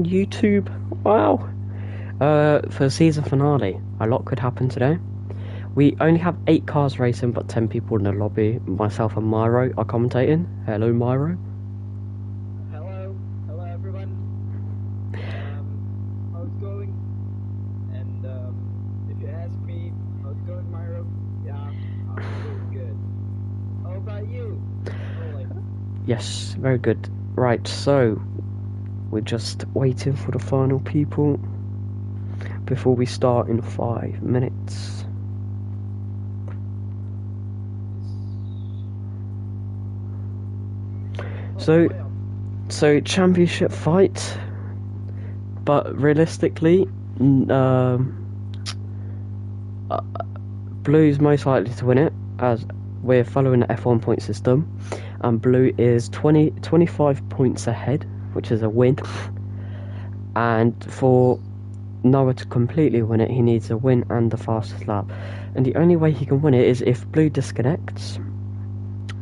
YouTube. Wow. For the season finale, a lot could happen today. We only have 8 cars racing, but 10 people in the lobby. Myself and Myro are commentating. Hello, Myro. Hello everyone. How's it going? And if you ask me, how's it going, Myro? Yeah, I'm doing good. How about you? Yes, very good. Right, so we're just waiting for the final people before we start in 5 minutes. So championship fight, but realistically, Blue's most likely to win it, as we're following the F1 point system, and Blue is 25 points ahead, which is a win. And for Noah to completely win it, he needs a win and the fastest lap. And the only way he can win it is if Blue disconnects,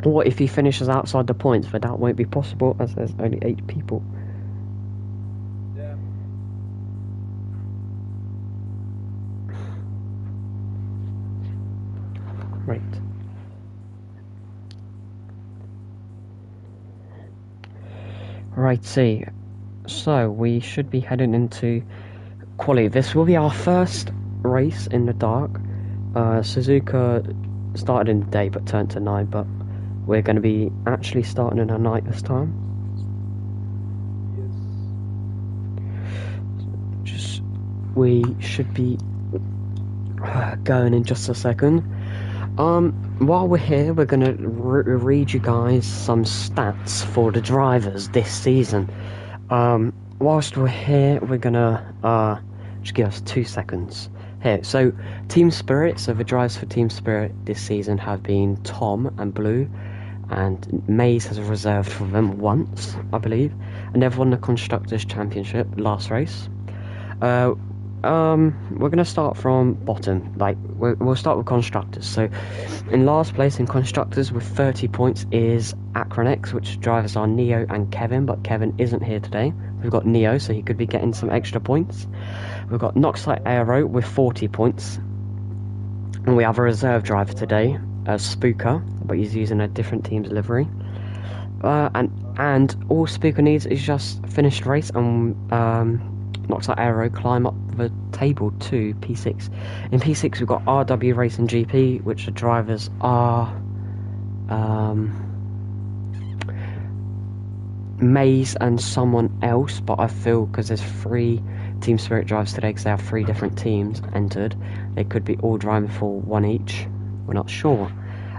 or if he finishes outside the points, but that won't be possible as there's only 8 people. Yeah. Right. Righty. So we should be heading into quali. This will be our first race in the dark. Suzuka started in the day but turned to night, but we're going to be actually starting in the night this time. Yes. We should be going in just a second. While we're here, we're going to read you guys some stats for the drivers this season. Whilst we're here, we're going to just give us 2 seconds. Here, so Team Spirit, so the drivers for Team Spirit this season have been Tom and Blue, and Maze has reserved for them once, I believe, and they've won the Constructors' Championship last race. We're gonna start from bottom. We'll start with constructors. So, in last place in constructors with 30 points is Acronex, which drivers are Neo and Kevin, but Kevin isn't here today. We've got Neo, so he could be getting some extra points. We've got Noxite Aero with 40 points, and we have a reserve driver today, Spooker, but he's using a different team's livery. And all Spooker needs is just finish the race and Noxite Aero climb up the table to P6. In P6 we've got RW Racing GP, which the drivers are Maze and someone else, but I feel because there's 3 Team Spirit drivers today, because they have 3 different teams entered, they could be all driving for one each. We're not sure.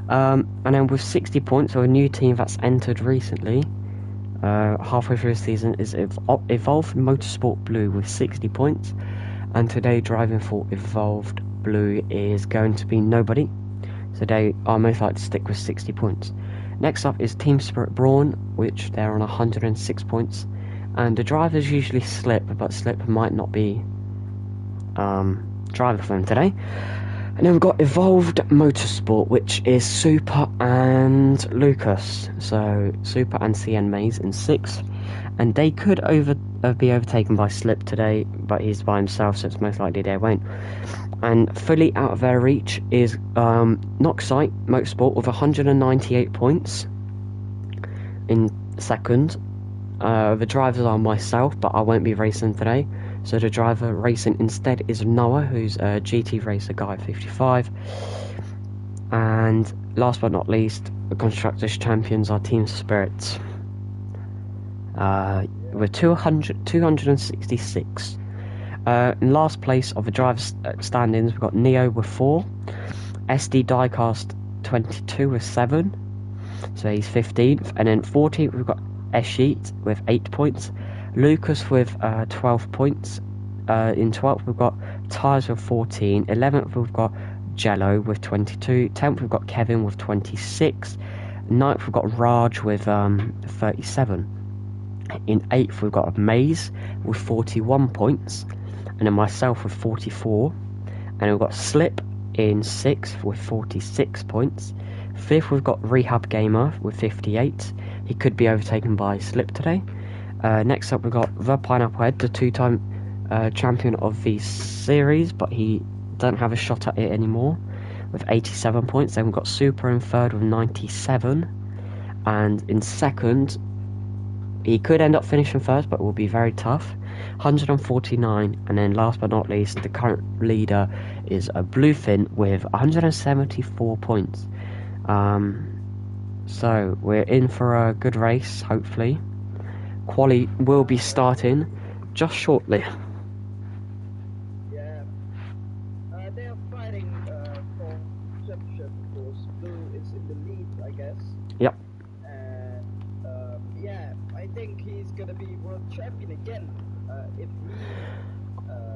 And then with 60 points, so a new team that's entered recently, halfway through the season, is Evolved Motorsport Blue with 60 points, and today driving for Evolved Blue is going to be nobody, so they are most likely to stick with 60 points. Next up is Team Spirit Brawn, which they're on 106 points, and the drivers usually Slip, but Slip might not be driving for them today. And then we've got Evolved Motorsport, which is Super and Lucas. So Super and CN Maze in 6th. And they could be overtaken by Slip today, but he's by himself, so it's most likely they won't. And fully out of their reach is Noxite Motorsport with 198 points in 2nd. The drivers are myself, but I won't be racing today. So the driver racing instead is Noah, who's a GT racer guy at 55. And last but not least, the Constructors Champions are Team Spirit. With 266. In last place of the drivers' standings, we've got Neo with 4. SD Diecast 22 with 7. So he's 15th. And then 14th, we've got S3 with 8 points. Lucas with 12 points. In 12th we've got Tyres with 14. 11th we've got Jello with 22. 10th we've got Kevin with 26. 9th we've got Raj with 37. In 8th we've got Maze with 41 points. And then myself with 44. And we've got Slip in 6th with 46 points. 5th we've got Rehab Gamer with 58. He could be overtaken by Slip today. Next up, we've got the Pineapple Head, the two-time champion of the series, but he don't have a shot at it anymore, with 87 points. Then we've got Super in third with 97, and in second, he could end up finishing first, but it will be very tough, 149. And then last but not least, the current leader is a Bluefin with 174 points. So we're in for a good race, hopefully. Quali will be starting just shortly. Yeah. They are fighting for championship, of course. Blue is in the lead, I guess. Yep. And yeah, I think he's gonna be world champion again. If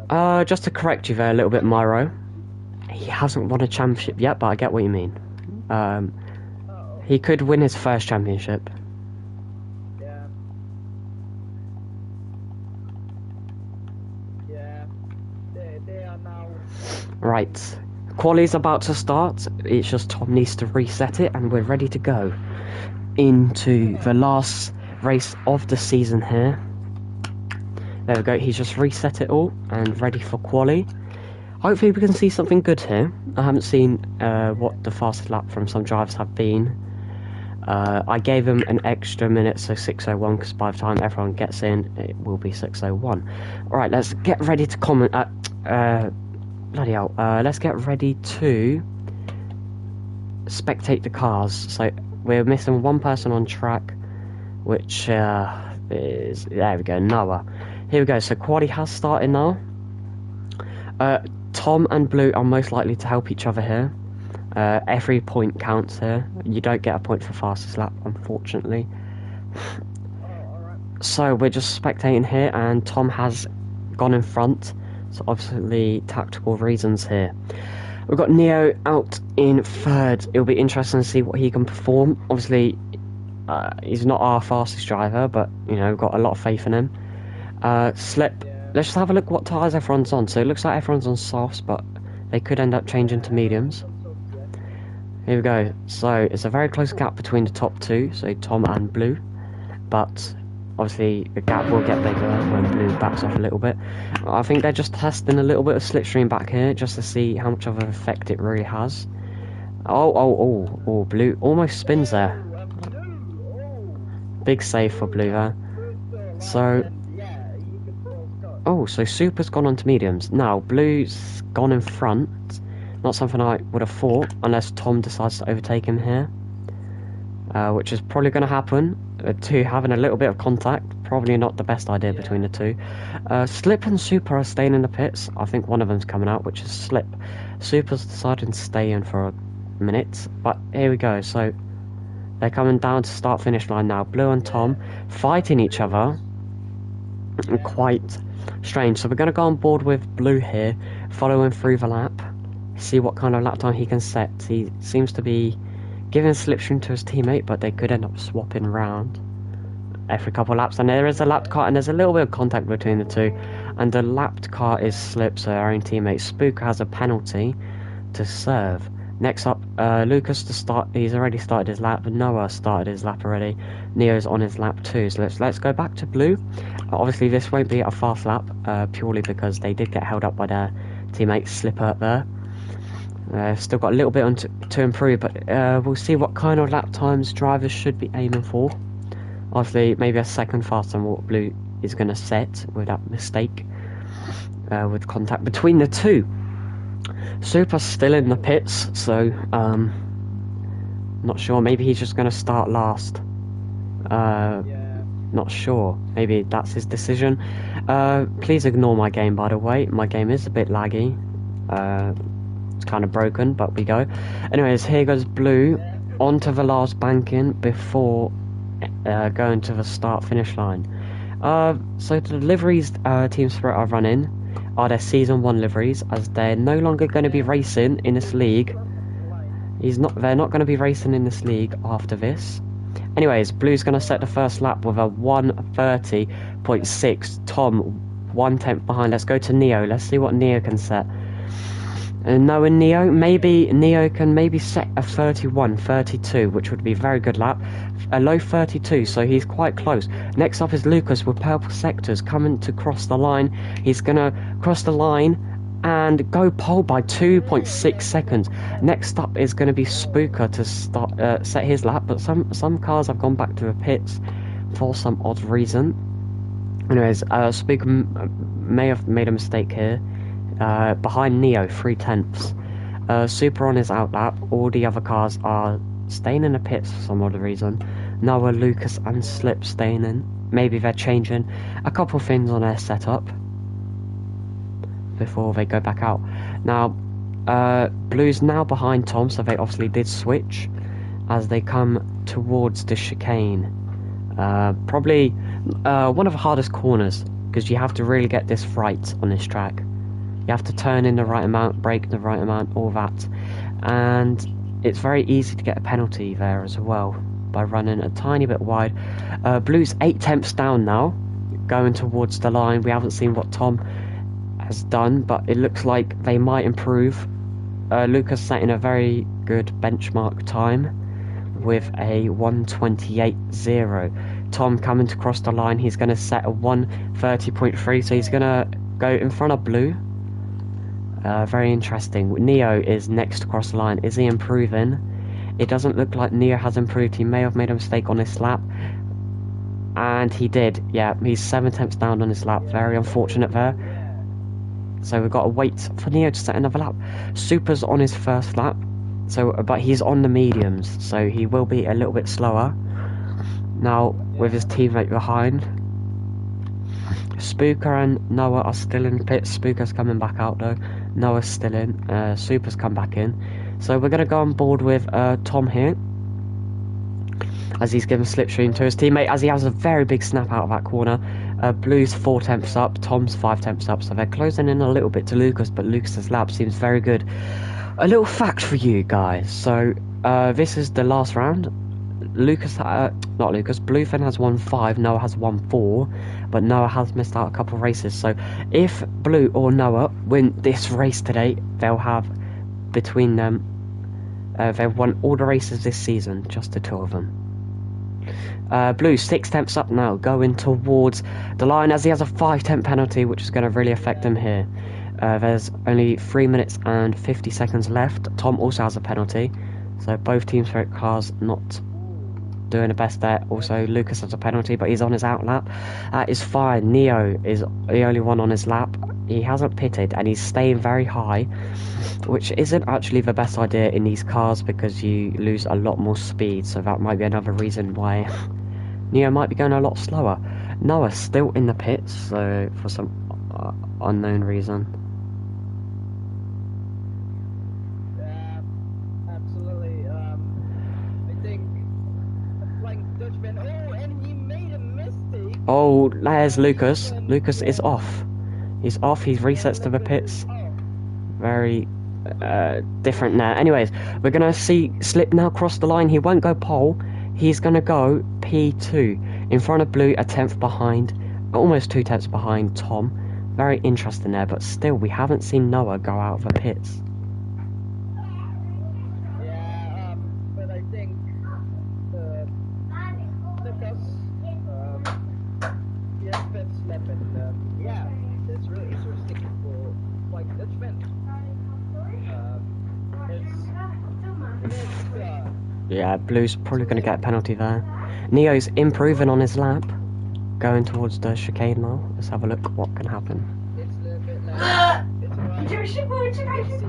he. Just to correct you there a little bit, Myro. He hasn't won a championship yet, but I get what you mean. He could win his first championship. Yeah. Yeah. They are now. Right. Quali's about to start. It's just Tom needs to reset it, and we're ready to go into the last race of the season here. There we go. He's just reset it all and ready for Quali. Hopefully we can see something good here. I haven't seen what the fastest lap from some drivers have been. I gave him an extra minute, so 6:01, because by the time everyone gets in, it will be 6:01. Alright, let's get ready to comment. Bloody hell. Let's get ready to spectate the cars. So we're missing one person on track, which is... There we go, Noah. Here we go. So Quali has started now. Tom and Blue are most likely to help each other here. Every point counts here. You don't get a point for fastest lap, unfortunately. So we're just spectating here, and Tom has gone in front. So obviously tactical reasons here. We've got Neo out in third. It'll be interesting to see what he can perform. Obviously, he's not our fastest driver, but you know, we've got a lot of faith in him. Slip. Let's just have a look what tyres everyone's on. So it looks like everyone's on softs, but they could end up changing to mediums. Here we go. So it's a very close gap between the top two, so Tom and Blue. But obviously the gap will get bigger when Blue backs off a little bit. I think they're just testing a little bit of slipstream back here just to see how much of an effect it really has. Oh, Blue almost spins there. Big save for Blue there. So... Oh, so Super's gone on to mediums. Now, Blue's gone in front. Not something I would have thought, unless Tom decides to overtake him here. Which is probably going to happen. Two having a little bit of contact. Probably not the best idea between the two. Slip and Super are staying in the pits. I think one of them's coming out, which is Slip. Super's deciding to stay in for a minute. But here we go. So they're coming down to start-finish line now. Blue and Tom fighting each other. Quite strange. So we're going to go on board with Blue here, follow him through the lap, see what kind of lap time he can set. He seems to be giving slipstream to his teammate, but they could end up swapping round every couple of laps. And there is a lapped car, and there's a little bit of contact between the two, and the lapped car is Slip, so our own teammate Spook has a penalty to serve. Next up, Lucas to start. He's already started his lap. Noah started his lap already. Neo's on his lap too. So let's go back to Blue. Obviously, this won't be a fast lap, purely because they did get held up by their teammate Slipper there. Still got a little bit to improve, but we'll see what kind of lap times drivers should be aiming for. Obviously, maybe a second faster than what Blue is going to set with that mistake, with contact between the two. Super's still in the pits, so not sure. Maybe he's just going to start last. Not sure. Maybe that's his decision. Please ignore my game, by the way. My game is a bit laggy. It's kind of broken, but we go. Anyways, here goes Blue onto the last banking before going to the start-finish line. So the liveries Team Spirit are running are their Season 1 liveries, as they're no longer going to be racing in this league. They're not going to be racing in this league after this. Anyways, Blue's going to set the first lap with a 1:30.6. Tom, 1/10 behind. Let's go to Neo. Let's see what Neo can set. And knowing Neo, maybe Neo can maybe set a 31:32, which would be a very good lap. a low 32, so he's quite close. Next up is Lucas with purple sectors coming to cross the line. He's gonna cross the line and go pole by 2.6 seconds. Next up is going to be Spooker to start set his lap, but some cars have gone back to the pits for some odd reason. Anyways, Spooker may have made a mistake here. Behind Neo, 3/10. Super on his outlap. All the other cars are staying in the pits for some odd reason. Noah, Lucas and Slip staying in. Maybe they're changing a couple things on their setup before they go back out. Now, Blue's now behind Tom, so they obviously did switch as they come towards the chicane. Probably one of the hardest corners, because you have to really get this right on this track. You have to turn in the right amount, brake the right amount, all that. And it's very easy to get a penalty there as well by running a tiny bit wide. Blue's 8/10 down now, going towards the line. We haven't seen what Tom has done, but it looks like they might improve. Lucas setting a very good benchmark time with a 1:28.0. Tom coming to cross the line, he's going to set a 1:30.3, so he's going to go in front of Blue. Very interesting. Neo is next to cross the line. Is he improving? It doesn't look like Neo has improved. He may have made a mistake on his lap, and he did. Yeah, he's 7/10 down on his lap. Very unfortunate there. So we've got to wait for Neo to set another lap. Super's on his first lap, but he's on the mediums, so he will be a little bit slower. Now, with his teammate behind, Spooker and Noah are still in pits. Spooker's coming back out though. Noah's still in. Super's come back in. So we're going to go on board with Tom here, as he's given slipstream to his teammate, as he has a very big snap out of that corner. Blue's 4/10 up, Tom's 5/10 up, so they're closing in a little bit to Lucas, but Lucas's lap seems very good. A little fact for you guys. So this is the last round. Bluefin has won 5, Noah has won 4, but Noah has missed out a couple of races. So if Blue or Noah win this race today, they'll have between them, they've won all the races this season, just the two of them. Blue 6/10 up now, going towards the line as he has a 5/10 penalty, which is going to really affect him here. There's only 3 minutes and 50 seconds left. Tom also has a penalty, so both teams' favorite cars not doing the best there. Also, Lucas has a penalty, but he's on his out lap. That is fine. Neo is the only one on his lap. He hasn't pitted, and he's staying very high, which isn't actually the best idea in these cars because you lose a lot more speed, so that might be another reason why Neo might be going a lot slower. Noah's still in the pits, so for some unknown reason. Absolutely. I think flying Dutchman. Oh, and he made a mistake. Oh, there's Lucas. Lucas is off. He's off. He resets to the pits. Very different now. Anyways, we're gonna see Slip now cross the line. He won't go pole. He's gonna go P2 in front of Blue, a 10th behind, almost 2 tenths behind Tom. Very interesting there, but still we haven't seen Noah go out of the pits. Yeah, but I think Lucas, he has been slipping. Yeah, it's really interesting for like Dutchman. Yeah, Blue's probably going to get a penalty there. Neo's improving on his lap, going towards the chicane now. Let's have a look what can happen. It's a little bit like, it's alright. Let's see what happens.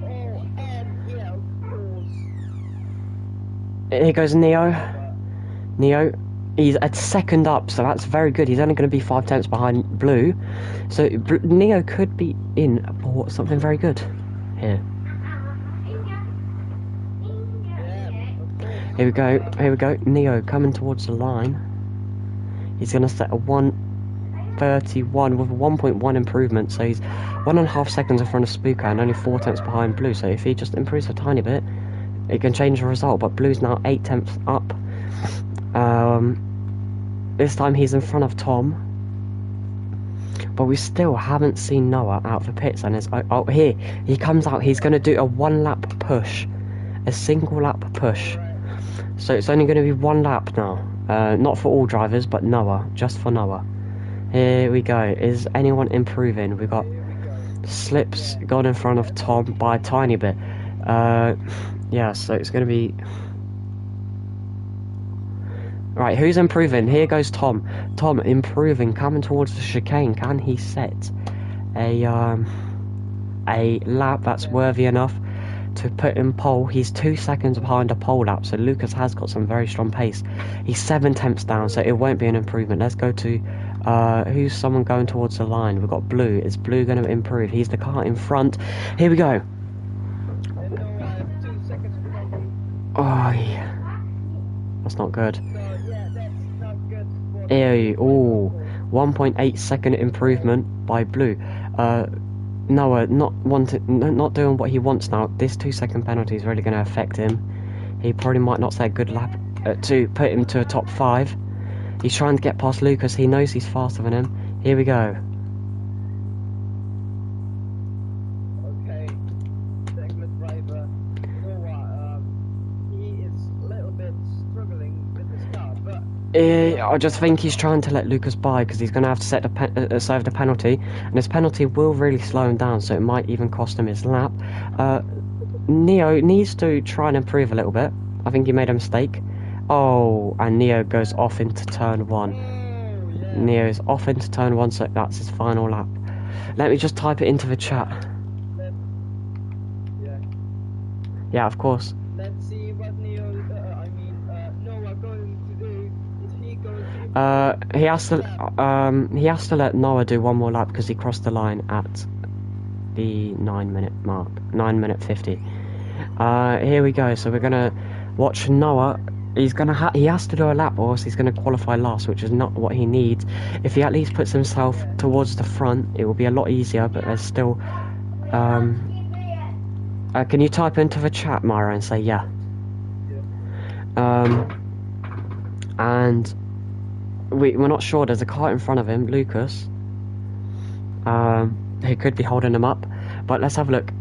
Oh, and yeah, of course. Here goes Neo. Neo, he's a second up, so that's very good. He's only going to be 5 tenths behind Blue. So Neo could be in for something very good here. Here we go, Neo coming towards the line. He's going to set a 1:31 with a 1.1 improvement, so he's 1.5 seconds in front of Spooker and only 4 tenths behind Blue, so if he just improves a tiny bit, it can change the result, but Blue's now 8 tenths up. This time he's in front of Tom, but we still haven't seen Noah out of the pits, and it's, oh, here, he comes out, he's going to do a 1 lap push, a single lap push. Alright. So it's only going to be 1 lap now. Not for all drivers, but Noah, just for Noah. Here we go. Is anyone improving? We've got Here we go. Slips Yeah. gone in front of Tom by a tiny bit. Yeah, so it's going to be... Right, who's improving? Here goes Tom. Tom improving, coming towards the chicane. Can he set a lap that's worthy enough to put in pole? He's 2 seconds behind a pole lap, so Lucas has got some very strong pace. He's 7/10 down, so it won't be an improvement. Let's go to who's someone going towards the line. We've got Blue. Is Blue going to improve? He's the car in front. Here we go. And no, I have 2 seconds penalty. Oh, yeah. That's not good. So yeah, that's not good for Ew, ooh, 1.8 second improvement by Blue. Noah not doing what he wants now. This 2 second penalty is really going to affect him. He probably might not set a good lap to put him to a top 5. He's trying to get past Lucas. He knows he's faster than him. Here we go. Okay, segment driver. You know what? He is a little bit struggling with his car, but I just think he's trying to let Lucas by because he's going to have to set serve the penalty, and this penalty will really slow him down, so it might even cost him his lap. Neo needs to try and improve a little bit. I think he made a mistake. Oh, and Neo goes off into turn 1. yeah. Neo's off into turn 1, so that's his final lap. Let me just type it into the chat. Yeah. Yeah, of course. Let's see what Noah going to do. Is he going to? He has to let Noah do 1 more lap because he crossed the line at the 9-minute mark, 9 minute 50. Here we go. So we're gonna watch Noah. He has to do a lap, or else he's gonna qualify last, which is not what he needs. If he at least puts himself towards the front, it will be a lot easier. But there's still. Can you type into the chat, Myra, and say yeah? And we're not sure. There's a car in front of him, Lucas. He could be holding him up, but let's have a look.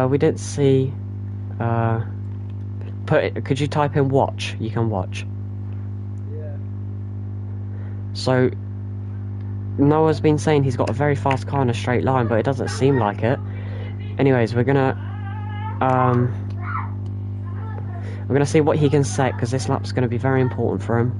We didn't see. Could you type in watch? You can watch. Yeah. So Noah's been saying he's got a very fast car in a straight line, but it doesn't seem like it. Anyways, we're gonna see what he can set, because this lap's gonna be very important for him.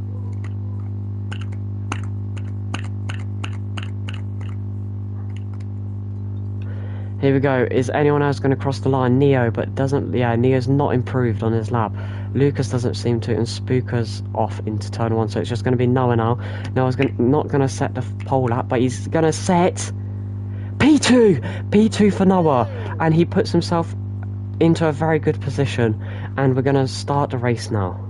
Here we go. Is anyone else going to cross the line? Neo, but doesn't. Yeah, Neo's not improved on his lap. Lucas doesn't seem to, and Spooker's off into turn 1, so it's just going to be Noah now. Noah's not going to set the pole lap, but he's going to set P2 for Noah, and he puts himself into a very good position. And we're going to start the race now.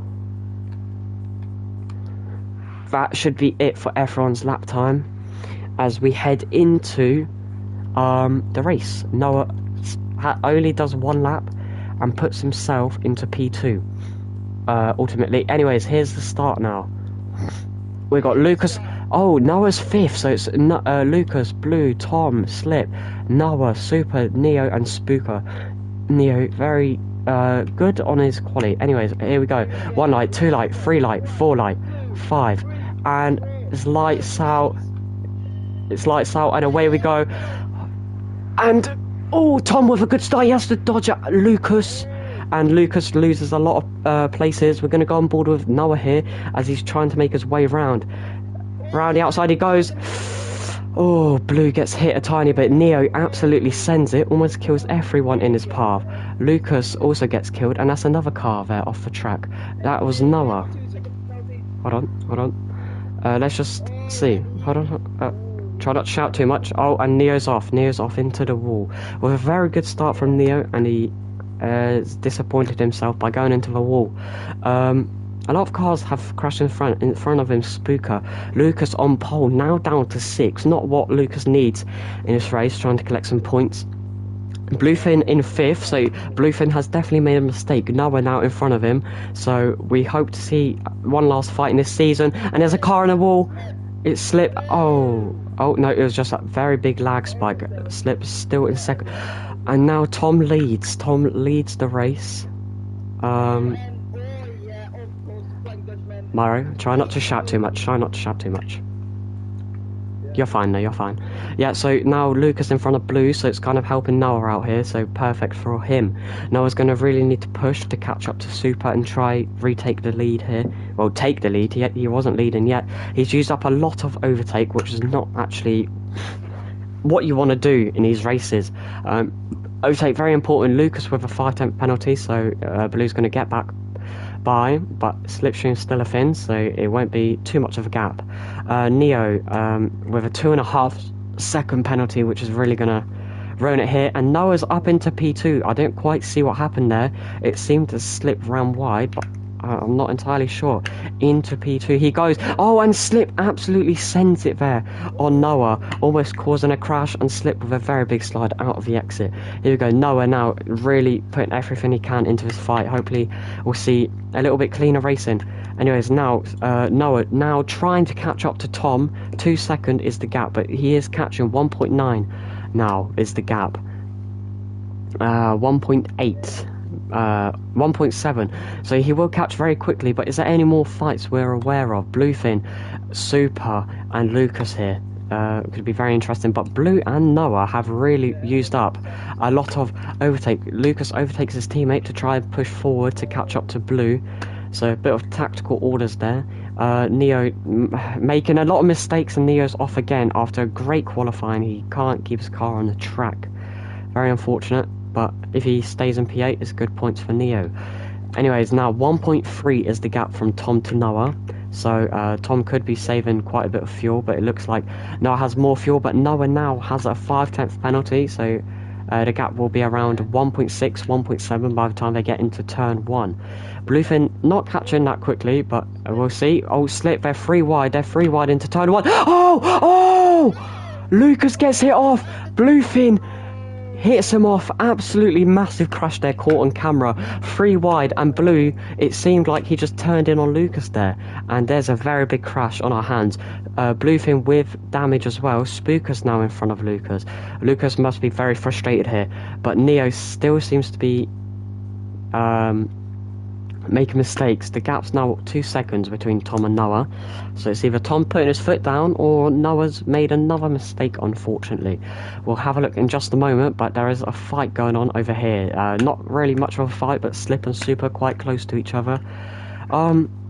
That should be it for everyone's lap time as we head into the race. Noah only does 1 lap and puts himself into P2 ultimately. Anyways, here's the start now. We got Lucas. Oh, Noah's 5th, so it's Lucas, Blue, Tom, Slip, Noah, Super, Neo, and Spooker. Neo very good on his quali. Anyways, here we go. 1 light, 2 light, 3 light, 4 light, 5, and it's lights out. It's lights out, and away we go. And oh, Tom with a good start. He has to dodge at Lucas, and Lucas loses a lot of places. We're going to go on board with Noah here as he's trying to make his way round. Round the outside he goes. Oh, Blue gets hit a tiny bit. Neo absolutely sends it, almost kills everyone in his path. Lucas also gets killed, and that's another car there off the track. That was Noah. Hold on. Let's just see. Hold on. Try not to shout too much. Oh, and Neo's off. Neo's off into the wall. With a very good start from Neo, and he disappointed himself by going into the wall. A lot of cars have crashed in front of him. Spooker. Lucas on pole, now down to 6. Not what Lucas needs in this race, trying to collect some points. Bluefin in 5th, so Bluefin has definitely made a mistake. Noah now in front of him, so we hope to see one last fight in this season. And there's a car in the wall. It slipped. Oh no, it was just a very big lag spike. Slip still in 2nd, and now Tom leads the race. And oh yeah, of course, the Flying Dutchman. Mario, try not to shout too much. Try not to shout too much. You're fine, no, you're fine. Yeah, so now Lucas in front of Blue, so it's kind of helping Noah out here, so perfect for him. Noah's going to really need to push to catch up to Super and try retake the lead here. Well, take the lead, he wasn't leading yet. He's used up a lot of overtake, which is not actually what you want to do in these races. Overtake, very important. Lucas with a 5/10 penalty, so Blue's going to get back by, but Slipstream's still a fin, so it won't be too much of a gap. Neo with a 2.5 second penalty, which is really gonna ruin it here, and Noah's up into P2. I don't quite see what happened there. It seemed to slip round wide, but I'm not entirely sure. Into P2 he goes. Oh, and Slip absolutely sends it there on Noah, almost causing a crash, and Slip with a very big slide out of the exit. Here we go. Noah now really putting everything he can into his fight. Hopefully we'll see a little bit cleaner racing. Anyways, now Noah now trying to catch up to Tom. 2 seconds is the gap, but he is catching 1.9 now is the gap. 1.8. 1.7, so he will catch very quickly. But is there any more fights we're aware of? Bluefin, Super and Lucas here could be very interesting, but Blue and Noah have really used up a lot of overtake. Lucas overtakes his teammate to try and push forward to catch up to Blue, so a bit of tactical orders there. Neo making a lot of mistakes, and Neo's off again after a great qualifying. He can't keep his car on the track, very unfortunate. But if he stays in P8, it's good points for Neo. Anyways, now 1.3 is the gap from Tom to Noah. So Tom could be saving quite a bit of fuel, but it looks like Noah has more fuel. But Noah now has a 5/10 penalty, so the gap will be around 1.6, 1.7 by the time they get into turn 1. Bluefin not catching that quickly, but we'll see. Oh, Slip, they're 3 wide. They're 3 wide into turn 1. Oh! Lucas gets hit off. Bluefin hits him off. Absolutely massive crash there, caught on camera. 3 wide, and Blue, it seemed like he just turned in on Lucas there, and there's a very big crash on our hands. Bluefin with damage as well. Spooker's now in front of Lucas. Lucas must be very frustrated here, but Neo still seems to be making mistakes. The gap's now 2 seconds between Tom and Noah, so it's either Tom putting his foot down or Noah's made another mistake, unfortunately. We'll have a look in just a moment, but there is a fight going on over here. Not really much of a fight, but Slip and Super quite close to each other.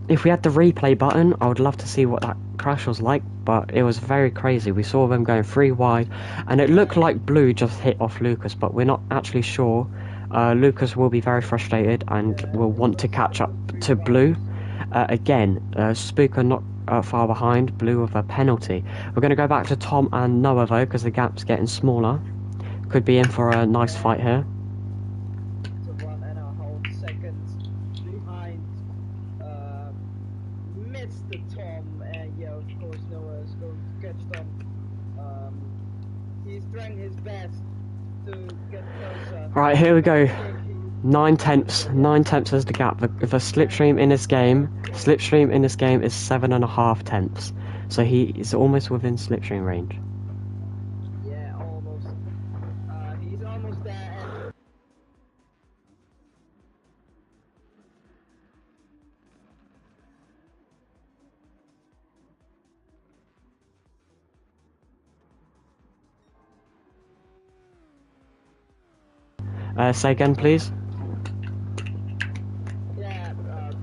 If we had the replay button, I would love to see what that crash was like, but it was very crazy. We saw them going 3 wide, and it looked like Blue just hit off Lucas, but we're not actually sure. Lucas will be very frustrated and will want to catch up to Blue. Again, Spooker not far behind, Blue with a penalty. We're going to go back to Tom and Noah though, because the gap's getting smaller. Could be in for a nice fight here. So 1.5 seconds behind Mr. Tom, and yeah, of course Noah is going to catch Tom. He's trying his best to get closer. Right, here we go. 9 tenths. 9 tenths is the gap. The slipstream in this game is 7.5 tenths. So he is almost within slipstream range. Yeah, almost. He's almost there. Say again, please. Yeah,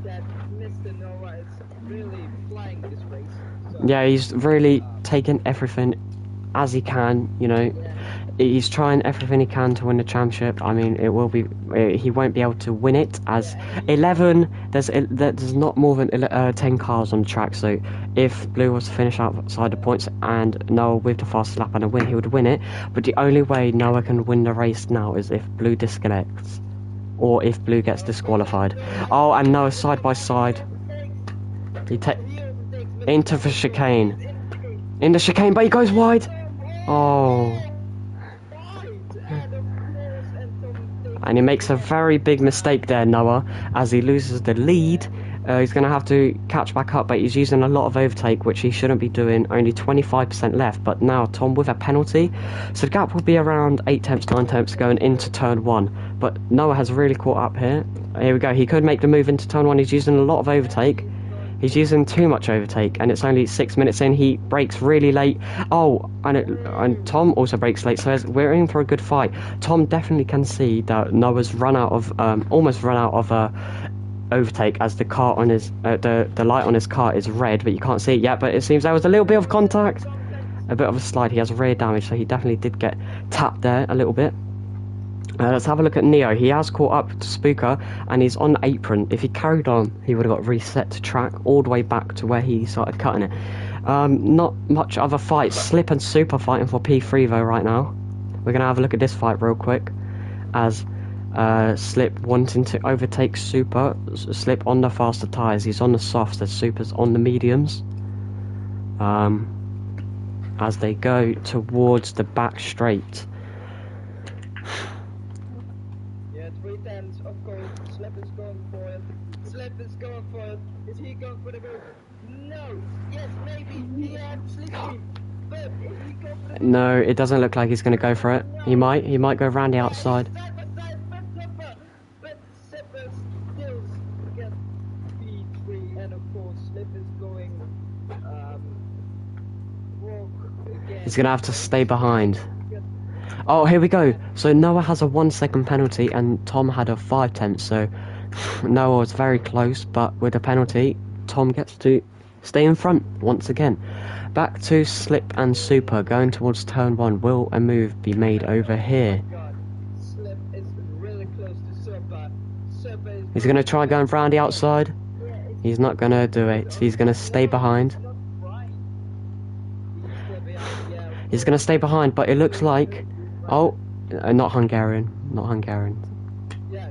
that Mr. Noah is really flying this race. So, Yeah, he's really taking everything as he can, you know. yeah. He's trying everything he can to win the championship. I mean, it will be. He won't be able to win it as 11. There's not more than 10 cars on the track. So if Blue was to finish outside the points and Noah with the fast lap and a win, he would win it. But the only way Noah can win the race now is if Blue disconnects, or if Blue gets disqualified. Oh, and Noah side by side. He into the chicane. In the chicane, but he goes wide. Oh. And he makes a very big mistake there, Noah, as he loses the lead He's going to have to catch back up, but he's using a lot of overtake, which he shouldn't be doing. Only 25% left, but now Tom with a penalty. So the gap will be around 8 tenths, 9 tenths going into turn 1. But Noah has really caught up here. Here we go. He could make the move into turn 1. He's using a lot of overtake. He's using too much overtake, and it's only 6 minutes in. He breaks really late. Oh, and Tom also breaks late, so we're in for a good fight. Tom definitely can see that Noah's run out of, almost run out of overtake, as the car on his, the light on his car is red, but you can't see it yet. But it seems there was a little bit of contact, a bit of a slide. He has rear damage, so he definitely did get tapped there a little bit. Let's have a look at Neo. He has caught up to Spooker and he's on apron. If he carried on, he would have got reset to track all the way back to where he started cutting it. Not much of a fight. Slip and Super fighting for P3 though right now. We're going to have a look at this fight real quick. As Slip wanting to overtake Super. Slip on the faster tyres. He's on the softs. The Super's on the mediums. As they go towards the back straight. Of course, Slip is going for it. Slip is going for it. Is he going for the move? No. Yes, maybe. He had Slipstream. But is he going for the move? No, it doesn't look like he's going to go for it. He might go around the outside. But Slipper still gets P3, and of course, Slip is going wrong again. He's going to have to stay behind. Oh, here we go. So Noah has a 1 second penalty and Tom had a 5 tenths. So Noah was very close, but with a penalty, Tom gets to stay in front once again. Back to Slip and Super going towards turn 1. Will a move be made over here? Slip is really close to Super. He's going to try going round the outside. He's not going to do it. He's going to stay behind. He's going to stay behind, but it looks like... Oh, not Hungarian. Yeah.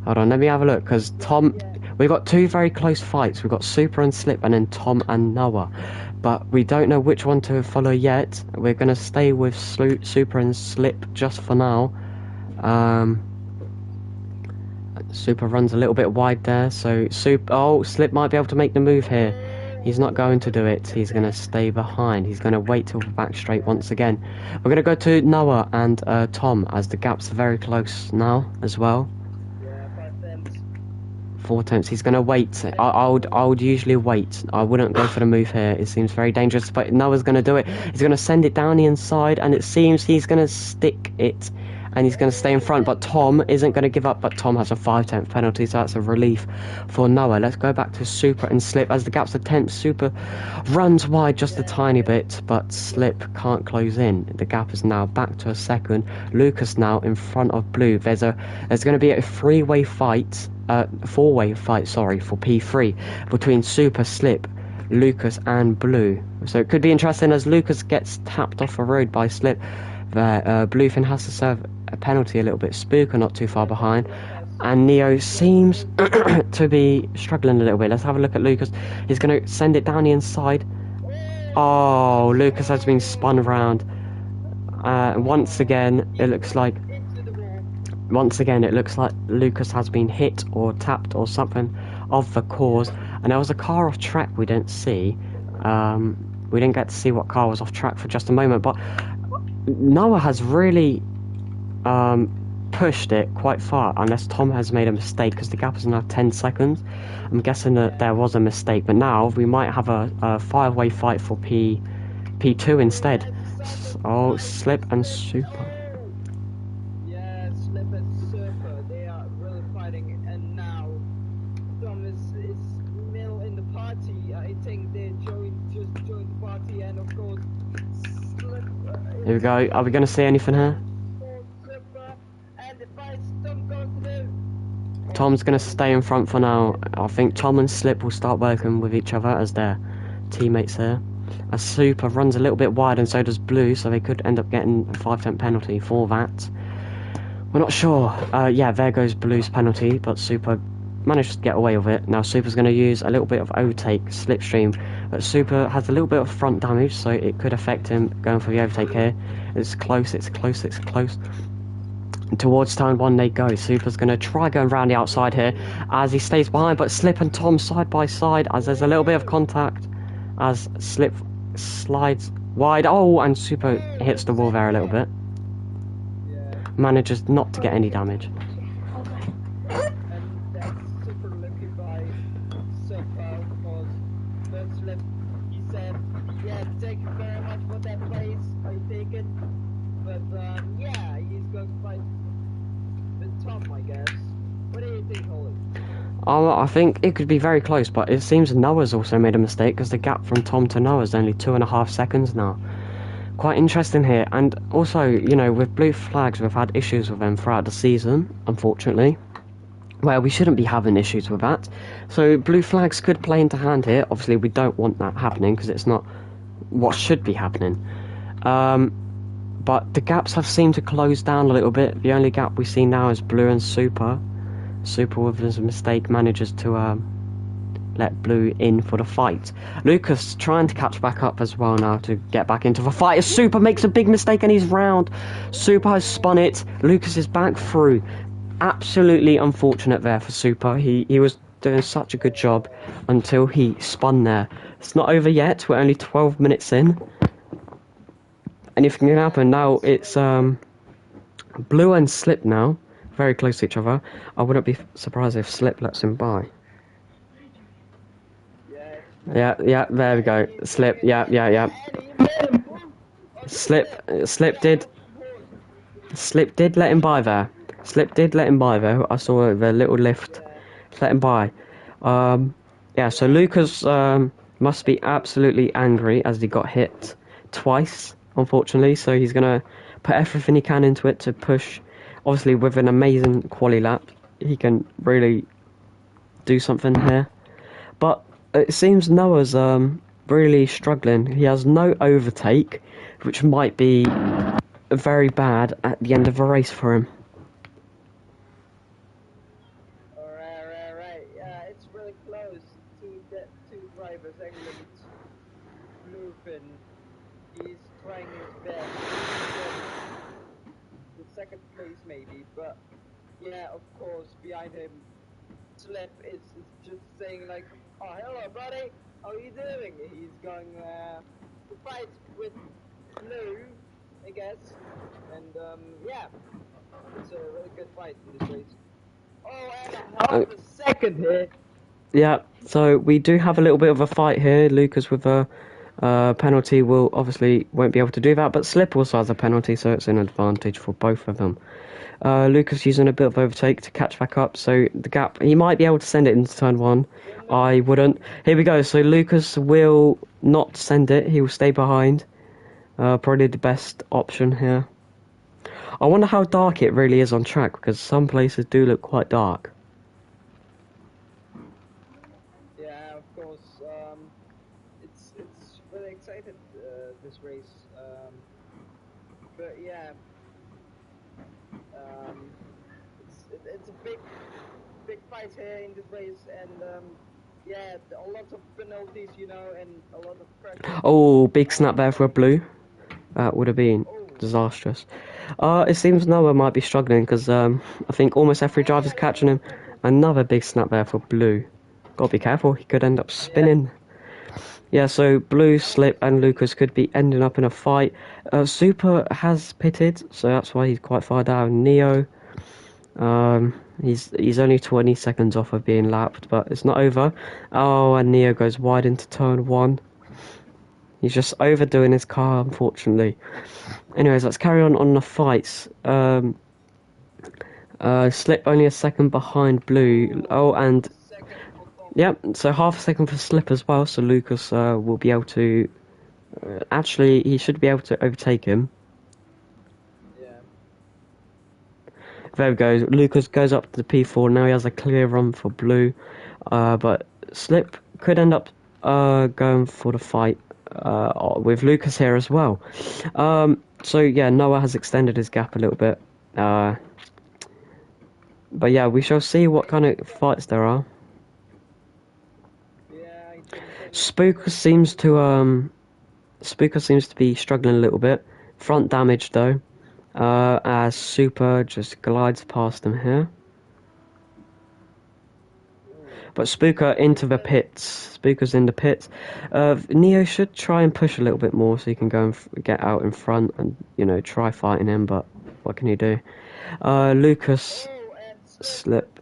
Hold on, let me have a look, because Tom... We've got 2 very close fights. We've got Super and Slip, and then Tom and Noah. But we don't know which one to follow yet. We're going to stay with Super and Slip just for now. Super runs a little bit wide there, so Slip might be able to make the move here. He's not going to do it. He's going to stay behind. He's going to wait till back straight once again. We're going to go to Noah and Tom, as the gap's very close now as well. Yeah, 5 tenths. 4 tenths. He's going to wait. I would usually wait. I wouldn't go for the move here. It seems very dangerous, but Noah's going to do it. He's going to send it down the inside, and it seems he's going to stick it. And he's going to stay in front, but Tom isn't going to give up. But Tom has a 5 tenth penalty, so that's a relief for Noah. Let's go back to Super and Slip. As the gap's a tenth, Super runs wide just a tiny bit, but Slip can't close in. The gap is now back to a second. Lucas now in front of Blue. There's going to be a four-way fight, for P3 between Super, Slip, Lucas, and Blue. So it could be interesting as Lucas gets tapped off a road by Slip. Bluefin has to serve a penalty a little bit. Spooker not too far behind, and Neo seems to be struggling a little bit. Let's have a look at Lucas. He's going to send it down the inside. Oh, Lucas has been spun around. Once again it looks like Lucas has been hit or tapped or something of the cause. And there was a car off track we didn't see. We didn't get to see what car was off track for just a moment, but Noah has really pushed it quite far, unless Tom has made a mistake, because the gap is now 10 seconds. I'm guessing that there was a mistake, but now we might have a 5-way fight for P2 instead. Oh, Slip and Super. Yeah, Slip and Super, they are really fighting, and now Tom is middle in the party. I think they just joined the party, and of course Slip. Here we go. Are we going to see anything here? Tom's going to stay in front for now. I think Tom and Slip will start working with each other as their teammates here. As Super runs a little bit wide, and so does Blue, so they could end up getting a 5 tenth penalty for that. We're not sure. Yeah, there goes Blue's penalty, but Super managed to get away with it. Now Super's going to use a little bit of overtake, slipstream, but Super has a little bit of front damage, so it could affect him going for the overtake here. It's close. Towards turn one they go. Super's going to try going round the outside here as he stays behind, but Slip and Tom side by side as there's a little bit of contact as Slip slides wide. Oh, and Super hits the wall there a little bit. Yeah. Manages not to get any damage. And that's super lucky by Super because the Slip, he said, yeah, thank you very much for that place, I take it. But yeah, he's going to fight with Tom, I guess. What do you think, Holly? I think it could be very close, but it seems Noah's also made a mistake because the gap from Tom to Noah is only 2.5 seconds now. Quite interesting here, and also, you know, with blue flags, we've had issues with them throughout the season, unfortunately, where we shouldn't be having issues with that. So blue flags could play into hand here. Obviously, we don't want that happening because it's not what should be happening. But the gaps have seemed to close down a little bit. The only gap we see now is blue and Super. Super, with his mistake, manages to let blue in for the fight. Lucas trying to catch back up as well now to get back into the fight as Super makes a big mistake and he's round. Super has spun it. Lucas is back through. Absolutely unfortunate there for Super. He was doing such a good job until he spun there. It's not over yet. We're only 12 minutes in. Anything can happen. Now it's blue and Slip now. Very close to each other. I wouldn't be surprised if Slip lets him by. Yeah, there we go. Slip, yeah. Slip did let him by there. Slip did let him by there. I saw the little lift let him by. Yeah, so Lucas must be absolutely angry as he got hit twice, unfortunately. So he's gonna put everything he can into it to push. Obviously, with an amazing quali lap, he can really do something here. But it seems Noah's really struggling. He has no overtake, which might be very bad at the end of the race for him. Alright. Yeah, it's really close to the two drivers. England, Lupin, he's trying his best to get the second place maybe, but yeah, of course, behind him, Slip is just saying like, oh, hello, buddy, how are you doing? He's going to fight with Blue, I guess, and yeah, it's a really good fight in this race. Oh, and half a second here. Yeah, so we do have a little bit of a fight here. Lucas with a penalty won't be able to do that, but Slip also has a penalty, so it's an advantage for both of them. Lucas using a bit of overtake to catch back up, so the gap, he might be able to send it into turn one. I wouldn't. Here we go, so Lucas will not send it, he will stay behind. Probably the best option here. I wonder how dark it really is on track, because some places do look quite dark. Yeah, of course. It's really excited this race. But yeah, it's a big fight here in this race, and yeah, a lot of penalties, you know, and a lot of pressure. Oh, big snap there for a blue. That would have been disastrous. It seems Noah might be struggling because I think almost every driver's catching him. Another big snap there for blue. Gotta be careful, he could end up spinning. Yeah, so blue, Slip and Lucas could be ending up in a fight. Super has pitted, so that's why he's quite far down. Neo, he's only 20 seconds off of being lapped, but it's not over. Oh, and Neo goes wide into turn one. He's just overdoing his car, unfortunately. Anyways, let's carry on the fights. Slip only a second behind blue. Oh, and yep, so half a second for Slip as well, so Lucas will be able to... actually, he should be able to overtake him. Yeah. There we go, Lucas goes up to the P4, now he has a clear run for blue. But Slip could end up going for the fight with Lucas here as well. So yeah, Noah has extended his gap a little bit. But yeah, we shall see what kind of fights there are. Spooker seems to be struggling a little bit. Front damage though. As Super just glides past him here. But Spooker into the pits. Spooker's in the pits. Neo should try and push a little bit more so he can go and get out in front and, you know, try fighting him, but what can you do? Lucas Slip.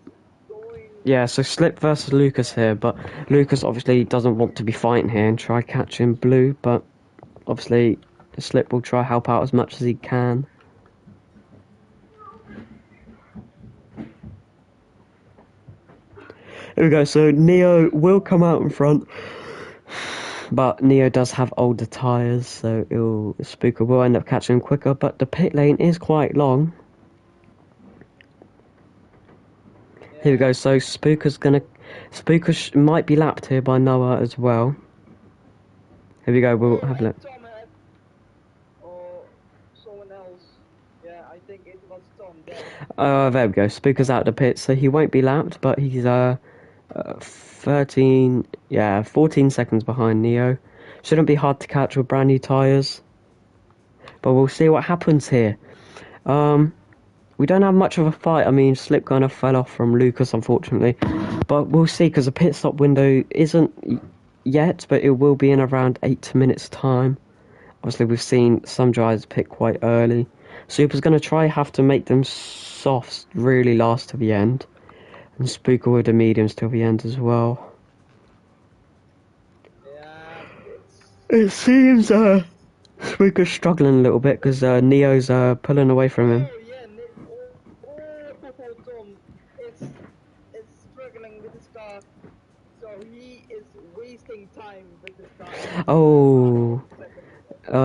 Yeah, so Slip versus Lucas here, but Lucas obviously doesn't want to be fighting here and try catching Blue, but obviously Slip will try help out as much as he can. Here we go, so Neo will come out in front, but Neo does have older tyres, so Spooker will end up catching him quicker, but the pit lane is quite long. Here we go, so Spooker might be lapped here by Noah as well. Here we go, we'll have a look. Or someone else. Yeah, I think it was Tom there. There we go, Spooker's out the pit, so he won't be lapped, but he's 14 seconds behind Neo. Shouldn't be hard to catch with brand new tyres. But we'll see what happens here. We don't have much of a fight. I mean, Slip kind of fell off from Lucas, unfortunately. But we'll see, because the pit stop window isn't yet, but it will be in around 8 minutes' time. Obviously, we've seen some drivers pit quite early. Super's going to have to make them softs really last to the end. And Spooker with the mediums till the end as well. Yeah, It seems Spooker's struggling a little bit because Neo's pulling away from him. Oh yeah, Tom is struggling with his car, so he is wasting time with his car. Oh,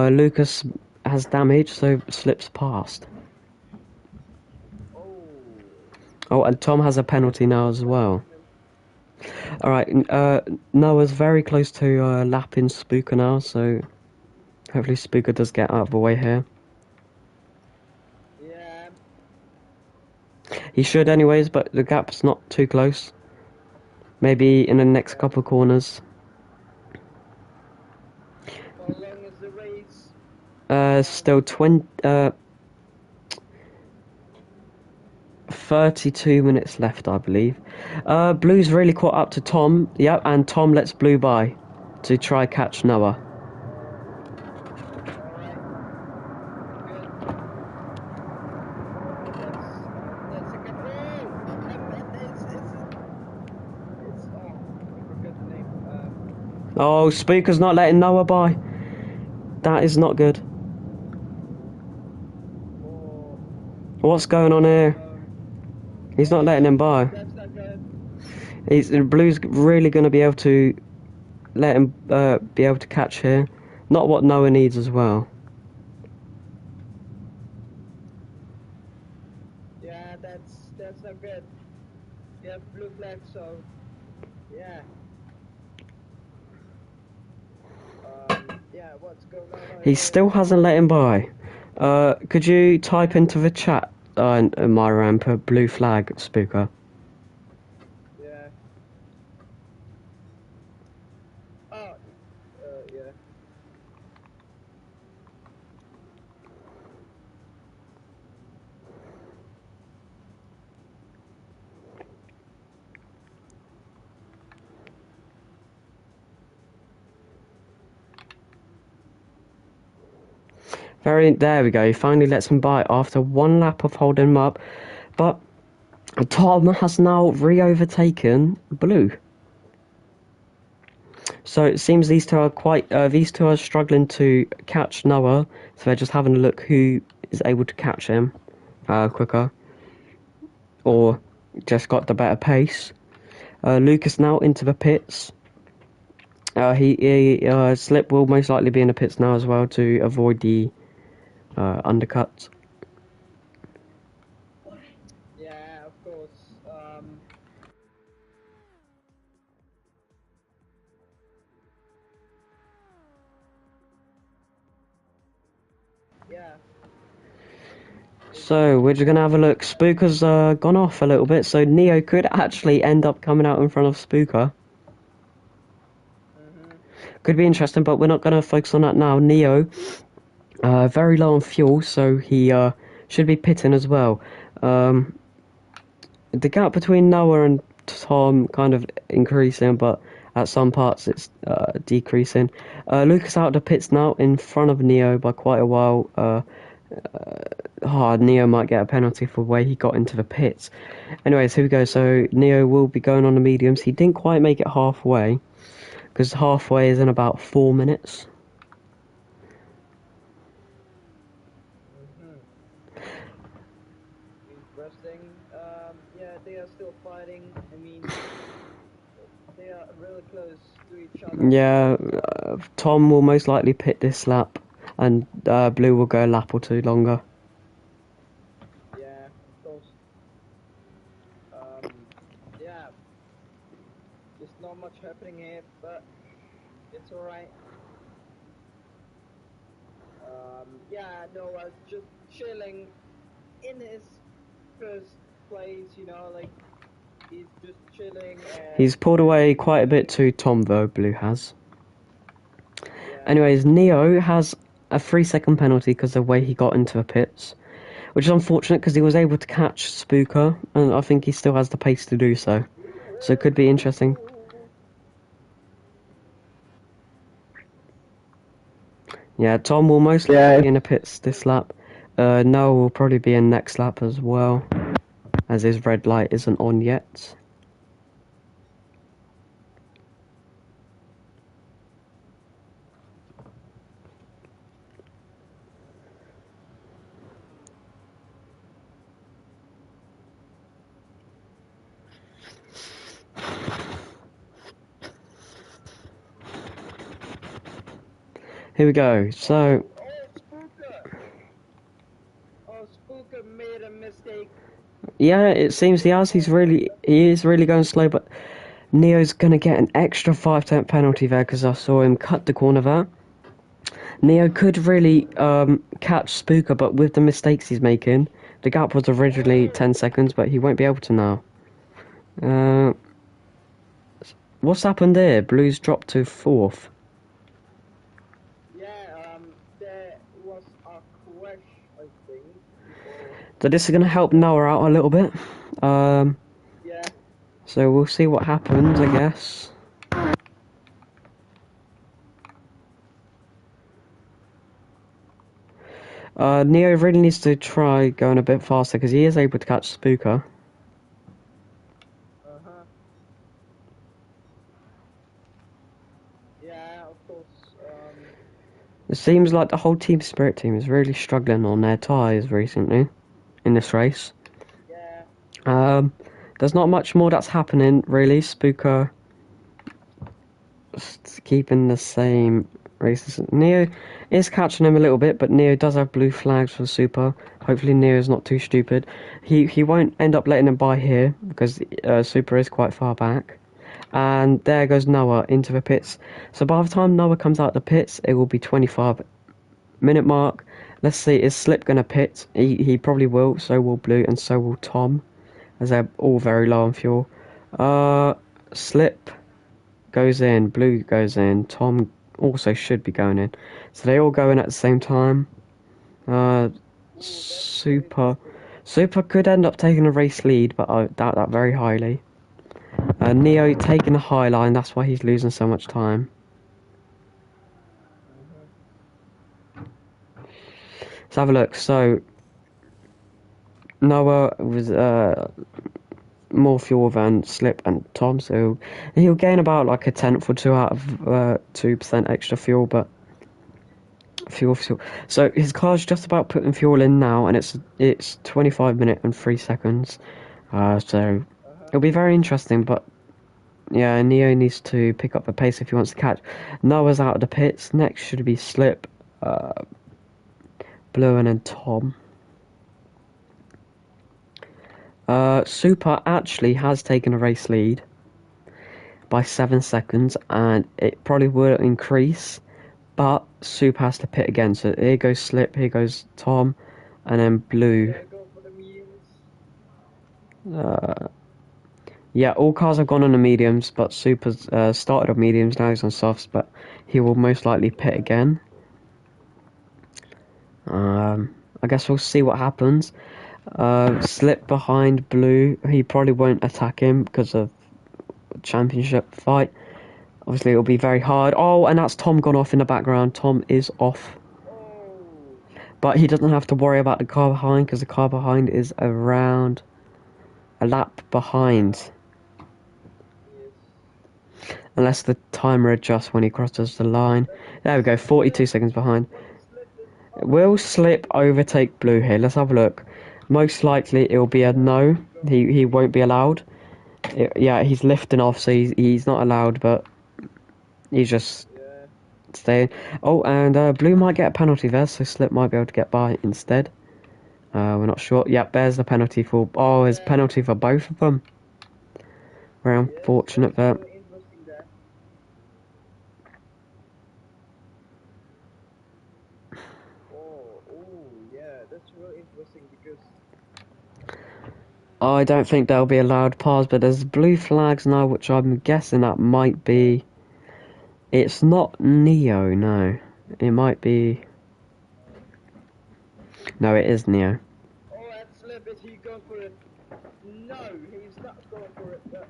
Lucas has damage, so Slip's past. Oh, and Tom has a penalty now as well. Alright, Noah's very close to lapping Spooker now, so hopefully Spooker does get out of the way here. Yeah. He should anyways, but the gap's not too close. Maybe in the next couple of corners. How long is the race? Still 32 minutes left, I believe. Blue's really caught up to Tom. Yep, and Tom lets Blue by to try catch Noah. Oh, Spooker's not letting Noah by. That is not good. What's going on here? He's not letting him by. Blue's really going to be able to let him be able to catch here. Not what Noah needs as well. Yeah, that's not good. You have blue flag, so yeah. Yeah, what's going on? He still hasn't let him by. Could you type into the chat in my ramp a blue flag, Spooker? Yeah. Oh, yeah. There we go. He finally lets him by after one lap of holding him up. But Tom has now re-overtaken Blue. So it seems these two are struggling to catch Noah. So they're just having a look who is able to catch him quicker, or just got the better pace. Lucas now into the pits. Slip will most likely be in the pits now as well to avoid the undercuts. Yeah, of course. Yeah. So we're just gonna have a look. Spooker's gone off a little bit, so Neo could actually end up coming out in front of Spooker. Could be interesting, but we're not gonna focus on that now. Neo, very low on fuel, so he should be pitting as well. The gap between Noah and Tom kind of increasing, but at some parts it's decreasing. Lucas out of the pits now, in front of Neo by quite a while. Neo might get a penalty for where he got into the pits. Anyways, here we go. So Neo will be going on the mediums. He didn't quite make it halfway, because halfway is in about 4 minutes. Interesting. Yeah, they are still fighting. I mean, they are really close to each other. Yeah, Tom will most likely pit this lap, and Blue will go a lap or two longer. Yeah, of course. Yeah, there's not much happening here, but it's alright. Yeah, Noah's just chilling in his first place, you know, like he's just chilling. And He's pulled away quite a bit to Tom, though, Blue has. yeah. Anyways, Neo has a 3-second penalty because of the way he got into the pits, which is unfortunate because he was able to catch Spooker, and I think he still has the pace to do so. So it could be interesting. Yeah, Tom will most likely be in the pits this lap. Noah will probably be in next lap as well, as his red light isn't on yet. Here we go. So Spooker made a mistake. yeah, it seems he has. He is really going slow, but Neo's gonna get an extra 5-tenth penalty there because I saw him cut the corner there. Neo could really catch Spooker, but with the mistakes he's making, the gap was originally 10 seconds, but he won't be able to now. What's happened here? Blue's dropped to 4th. Yeah, there was a crash, I think. So this is going to help Noah out a little bit. Yeah. So we'll see what happens, I guess. Neo really needs to try going a bit faster because he is able to catch Spooker. Yeah, of course. It seems like the whole Team Spirit team is really struggling on their tyres recently in this race. Yeah. There's not much more that's happening really. Spooker just keeping the same races. Neo is catching him a little bit, but Neo does have blue flags for Super. Hopefully Neo is not too stupid. He won't end up letting him by here because Super is quite far back. And there goes Noah into the pits. So by the time Noah comes out the pits, it will be 25-minute mark. Let's see, is Slip going to pit? He probably will, so will Blue, and so will Tom, as they're all very low on fuel. Slip goes in, Blue goes in, Tom also should be going in. So they all go in at the same time. Super could end up taking a race lead, but I doubt that very highly. Neo taking the high line, that's why he's losing so much time. Let's have a look. So Noah was more fuel than Slip and Tom, so he'll gain about like a tenth or two out of 2% extra fuel, but fuel. So his car's just about putting fuel in now, and it's 25 minutes and 3 seconds. So it'll be very interesting, but yeah, Neo needs to pick up the pace if he wants to catch. Noah's out of the pits. Next should be Slip, Blue, and then Tom. Super actually has taken a race lead by 7 seconds, and it probably will increase, but Super has to pit again. So here goes Slip, here goes Tom, and then Blue. Yeah, all cars have gone on the mediums, but Super's started on mediums, now he's on softs, but he will most likely pit again. I guess we'll see what happens. Slip behind Blue. He probably won't attack him because of championship fight. Obviously, it'll be very hard. Oh, and that's Tom gone off in the background. Tom is off. Oh. But he doesn't have to worry about the car behind because the car behind is around a lap behind. Yes. Unless the timer adjusts when he crosses the line. There we go, 42 seconds behind. Will Slip overtake Blue here? Let's have a look. Most likely it'll be a no. He won't be allowed. Yeah, he's lifting off, so he's not allowed, but he's just Yeah. staying. Oh, and Blue might get a penalty there, so Slip might be able to get by instead. We're not sure. Yep, there's the penalty for... Oh, there's penalty for both of them. Very unfortunate there. Really interesting there. Oh, yeah, that's really interesting because I don't think they'll be allowed past, but there's blue flags now, which I'm guessing that might be... It's not Neo, no. It might be... No, it is Neo. oh, that Slip, is he going for it? No, he's not going for it. Yeah.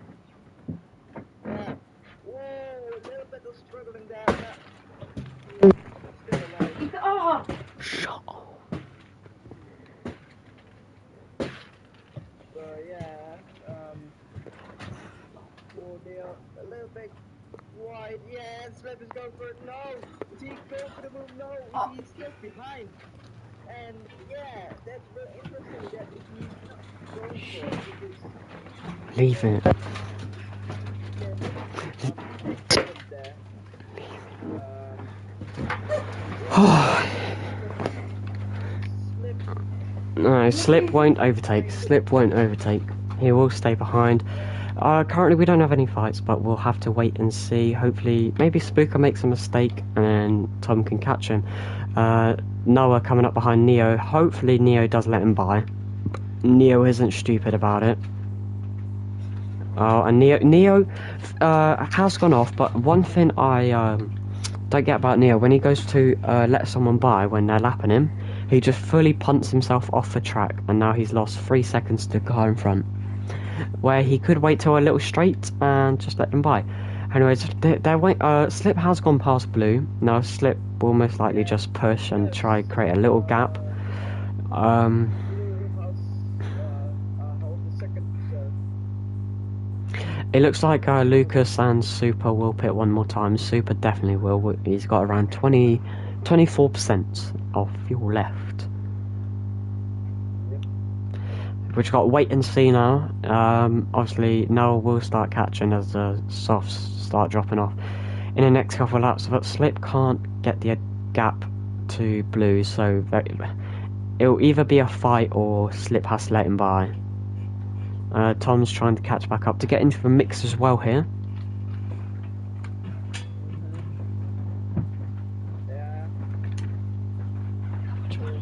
Whoa, a little bit of struggling there. Still alive. Shut up. So yeah, oh, they are a little bit wide. Yeah, Slip is going for it. No, is he going for the move? No, he's still behind. And yeah, that's really interesting that he's not going for it because Leave it. there. Slip. No, Slip won't overtake. Slip won't overtake. He will stay behind. Currently we don't have any fights, but we'll have to wait and see. Hopefully, maybe Spooker makes a mistake and then Tom can catch him. Noah coming up behind Neo. Hopefully Neo does let him by. Neo isn't stupid about it. Oh, and Neo has gone off, but one thing I don't get about Neo, when he goes to let someone by when they're lapping him, he just fully punts himself off the track, and now he's lost 3 seconds to the car in front. Where he could wait till a little straight and just let them by. Anyways, Slip has gone past Blue. Now Slip will most likely just push and try create a little gap. It looks like Lucas and Super will pit one more time. Super definitely will. He's got around 24% of fuel left. Which got wait and see now. Obviously, Noah will start catching as the softs start dropping off in the next couple of laps. But Slip can't get the gap to Blue, so it'll either be a fight or Slip has to let him by. Tom's trying to catch back up to get into the mix as well here. Yeah. 20.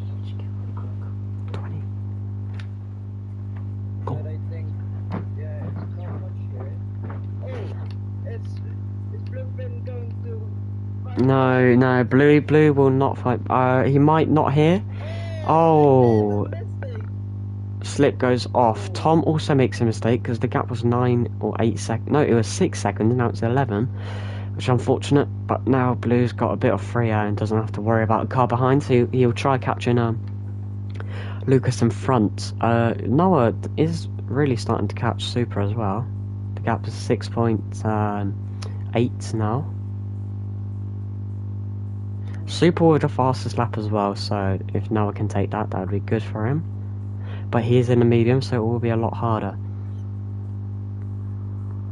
Go. But I think, yeah, it's not much here. Oh, it's Blue been going to... No, Blue will not fight. He might not here. Oh. Slip goes off. Tom also makes a mistake because the gap was 9 or 8 seconds. No, it was 6 seconds. Now it's 11, which is unfortunate. But now Blue's got a bit of free air and doesn't have to worry about the car behind. So he'll try catching Lucas in front. Noah is really starting to catch Super as well. The gap is 6.8 now. Super with the fastest lap as well. So if Noah can take that, that would be good for him. But he is in the medium, so it will be a lot harder.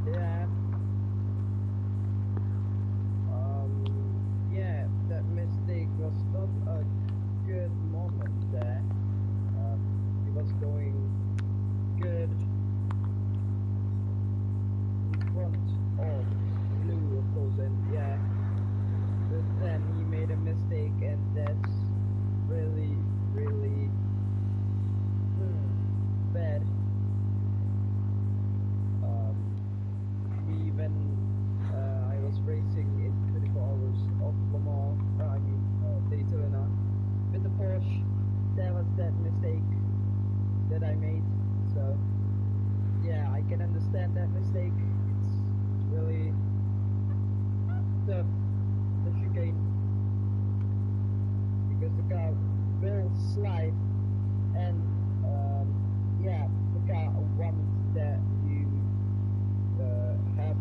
Yeah. Yeah, that mistake was not a good moment there. He was going good in front of Blue, of course, and yeah. But then he made a mistake, and that's really, really bad. slide, and yeah, the car one that you have.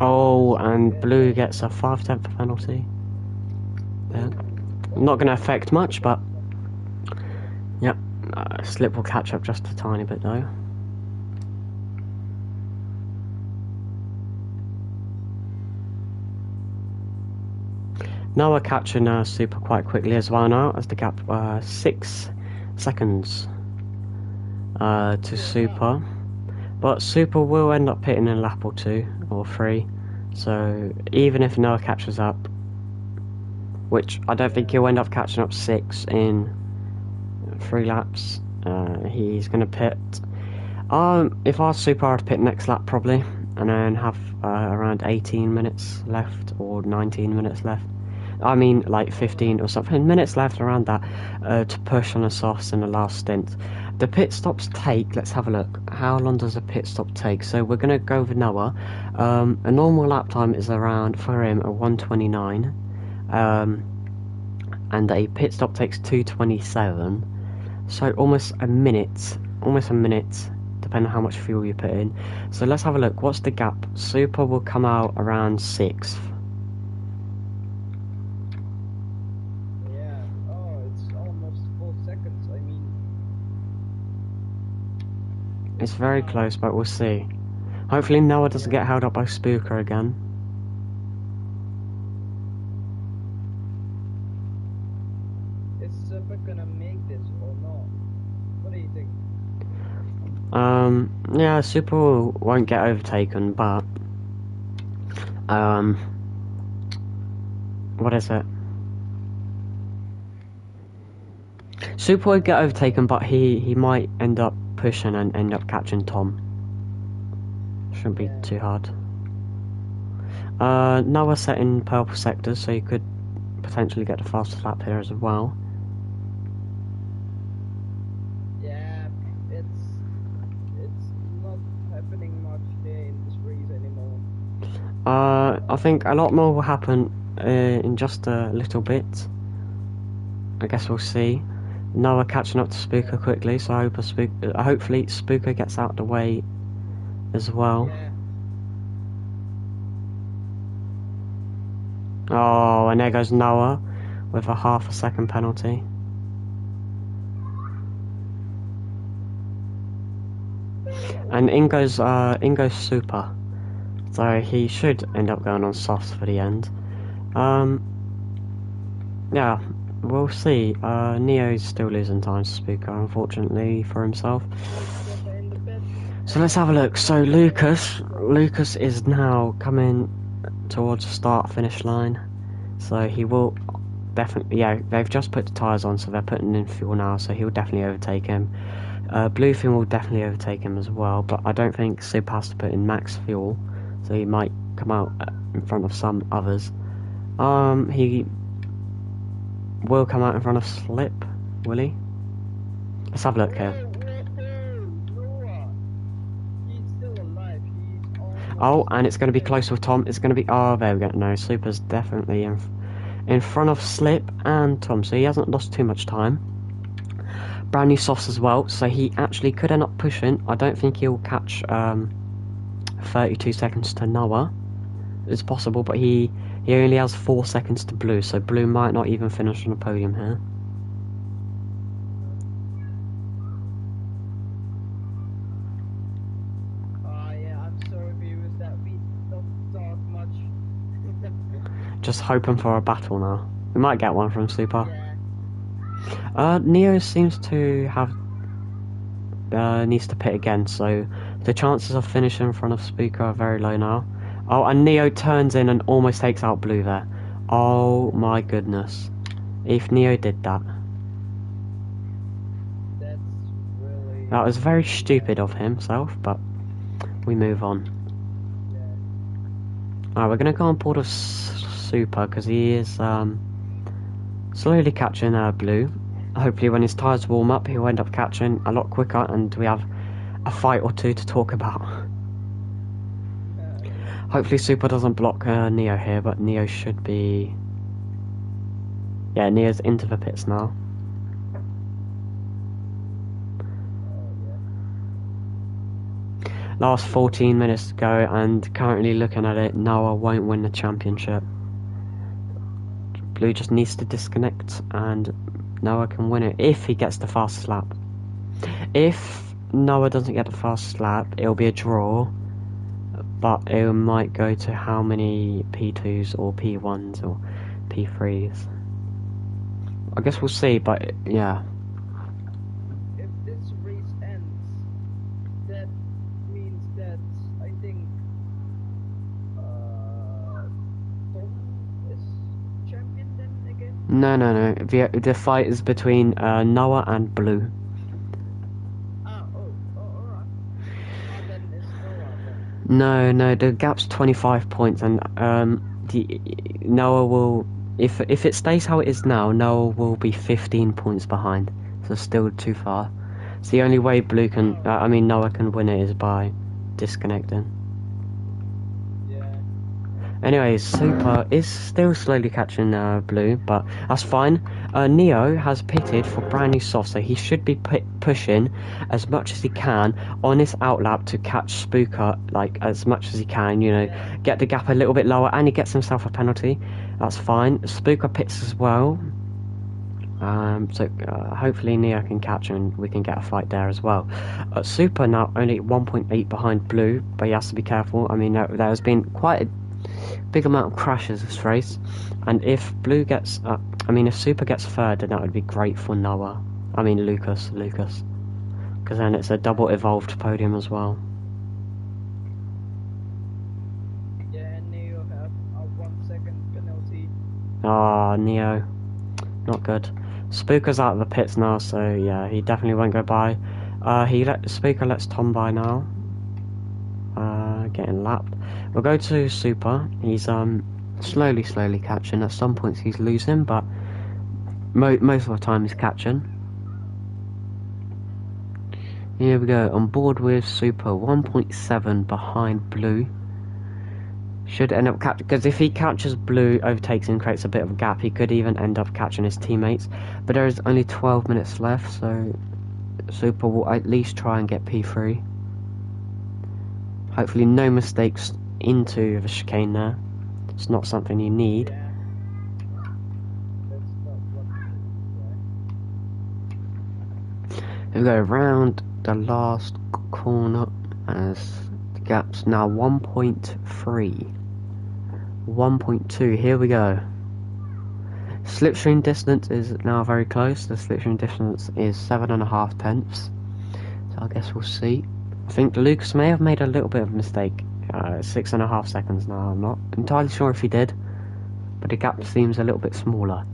Oh, and blue gets a 5/10 penalty. Yeah. Not going to affect much, but yep, slip will catch up just a tiny bit though. Now we're catching Super quite quickly as well now, as the gap 6 seconds to Super. But Super will end up hitting in a lap or 2 or 3. So even if Noah catches up, which I don't think he'll end up catching up 6 in 3 laps, he's going to pit. If our Super, I'd pit next lap probably, and then have around 18 minutes left or 19 minutes left. I mean, like 15 or something minutes left around that to push on the softs in the last stint. The pit stops take, let's have a look. How long does a pit stop take? So we're going to go with Noah. A normal lap time is around, for him, a 1:29. And a pit stop takes 2:27. So almost a minute, depending on how much fuel you put in. So let's have a look. What's the gap? Super will come out around 6th. It's very close, but we'll see. Hopefully Noah doesn't get held up by Spooker again. Is Super gonna make this or not? What do you think? Yeah, Super won't get overtaken, but what is it? Super won't get overtaken, but he might end up pushing and end up catching Tom. Shouldn't be too hard. Now we're set in purple sectors, so you could potentially get the fastest lap here as well. Yeah, it's not happening much here in this race anymore. I think a lot more will happen in just a little bit. I guess we'll see. Now we're catching up to Spooker quickly, so I hope hopefully Spooker gets out of the way as well. Yeah. Oh, and there goes Noah with a half a second penalty. And in goes Super. So he should end up going on softs for the end. Yeah, we'll see. Neo's still losing time to Spooker, unfortunately for himself. So let's have a look. So Lucas is now coming towards the start-finish line. So he will definitely, yeah, they've just put the tyres on, so they're putting in fuel now, so he'll definitely overtake him. Bluefin will definitely overtake him as well, but I don't think Super has to put in max fuel, so he might come out in front of some others. He will come out in front of Slip, will he? Let's have a look here. Oh, and it's going to be close with Tom. It's going to be... Oh, there we go. No, Super's definitely in front of Slip and Tom, so he hasn't lost too much time. Brand new softs as well, so he actually could end up pushing. I don't think he'll catch 32 seconds to Noah. It's possible, but he only has 4 seconds to Blue, so Blue might not even finish on the podium here. Just hoping for a battle now. We might get one from Super. Yeah. Neo seems to have needs to pit again, so the chances of finishing in front of Spooker are very low now. Oh, and Neo turns in and almost takes out Blue there. Oh my goodness. If Neo did that. That's really... That was very stupid of himself, but we move on. Yeah. Alright, we're going to go on board of Super, because he is slowly catching Blue. Hopefully when his tyres warm up, he'll end up catching a lot quicker, and we have a fight or two to talk about. Hopefully Super doesn't block Neo here, but Neo should be... Yeah, Neo's into the pits now. Last 14 minutes to go, and currently looking at it, Noah won't win the championship. Blue just needs to disconnect, and Noah can win it if he gets the fastest lap. If Noah doesn't get the fastest lap, it'll be a draw, but it might go to how many P2s or P1s or P3s. I guess we'll see, but yeah. If this race ends, that means that I think Tom is champion then again? No. The fight is between Noah and Blue. Alright. Then it's Noah then. No, the gap's 25 points, and Noah will, if it stays how it is now, Noah will be 15 points behind, so still too far. It's the only way Blue can, Noah can win it is by disconnecting. Yeah. Anyways, Super is still slowly catching Blue, but that's fine. Neo has pitted for brand new soft, so he should be pushing as much as he can on his outlap to catch Spooker, like as much as he can, you know, get the gap a little bit lower, and he gets himself a penalty. That's fine. Spooker pits as well. Hopefully Neo can catch him and we can get a fight there as well. Super now only 1.8 behind Blue, but he has to be careful. I mean, there has been quite a big amount of crashes this race, and if Blue gets if Super gets third, then that would be great for Lucas, because then it's a double evolved podium as well. Yeah, and Neo have a 1 second penalty. Neo, not good. Spooker's out of the pits now, so yeah, he definitely won't go by. Spooker lets Tom by now. Getting lapped. We'll go to Super. He's slowly catching. At some points he's losing, but most of the time he's catching. Here we go. On board with Super, 1.7 behind Blue. Should end up catching, because if he catches Blue, overtakes him, creates a bit of a gap, he could even end up catching his teammates. But there is only 12 minutes left, so Super will at least try and get P3. Hopefully no mistakes into the chicane there. It's not something you need. Yeah. That's not what Here we go round the last corner as the gap's now 1.3. 1.2, here we go. Slipstream distance is now very close. The slipstream distance is 7.5 tenths. So I guess we'll see. I think Lucas may have made a little bit of a mistake. 6.5 seconds now. I'm not entirely sure if he did, but the gap seems a little bit smaller.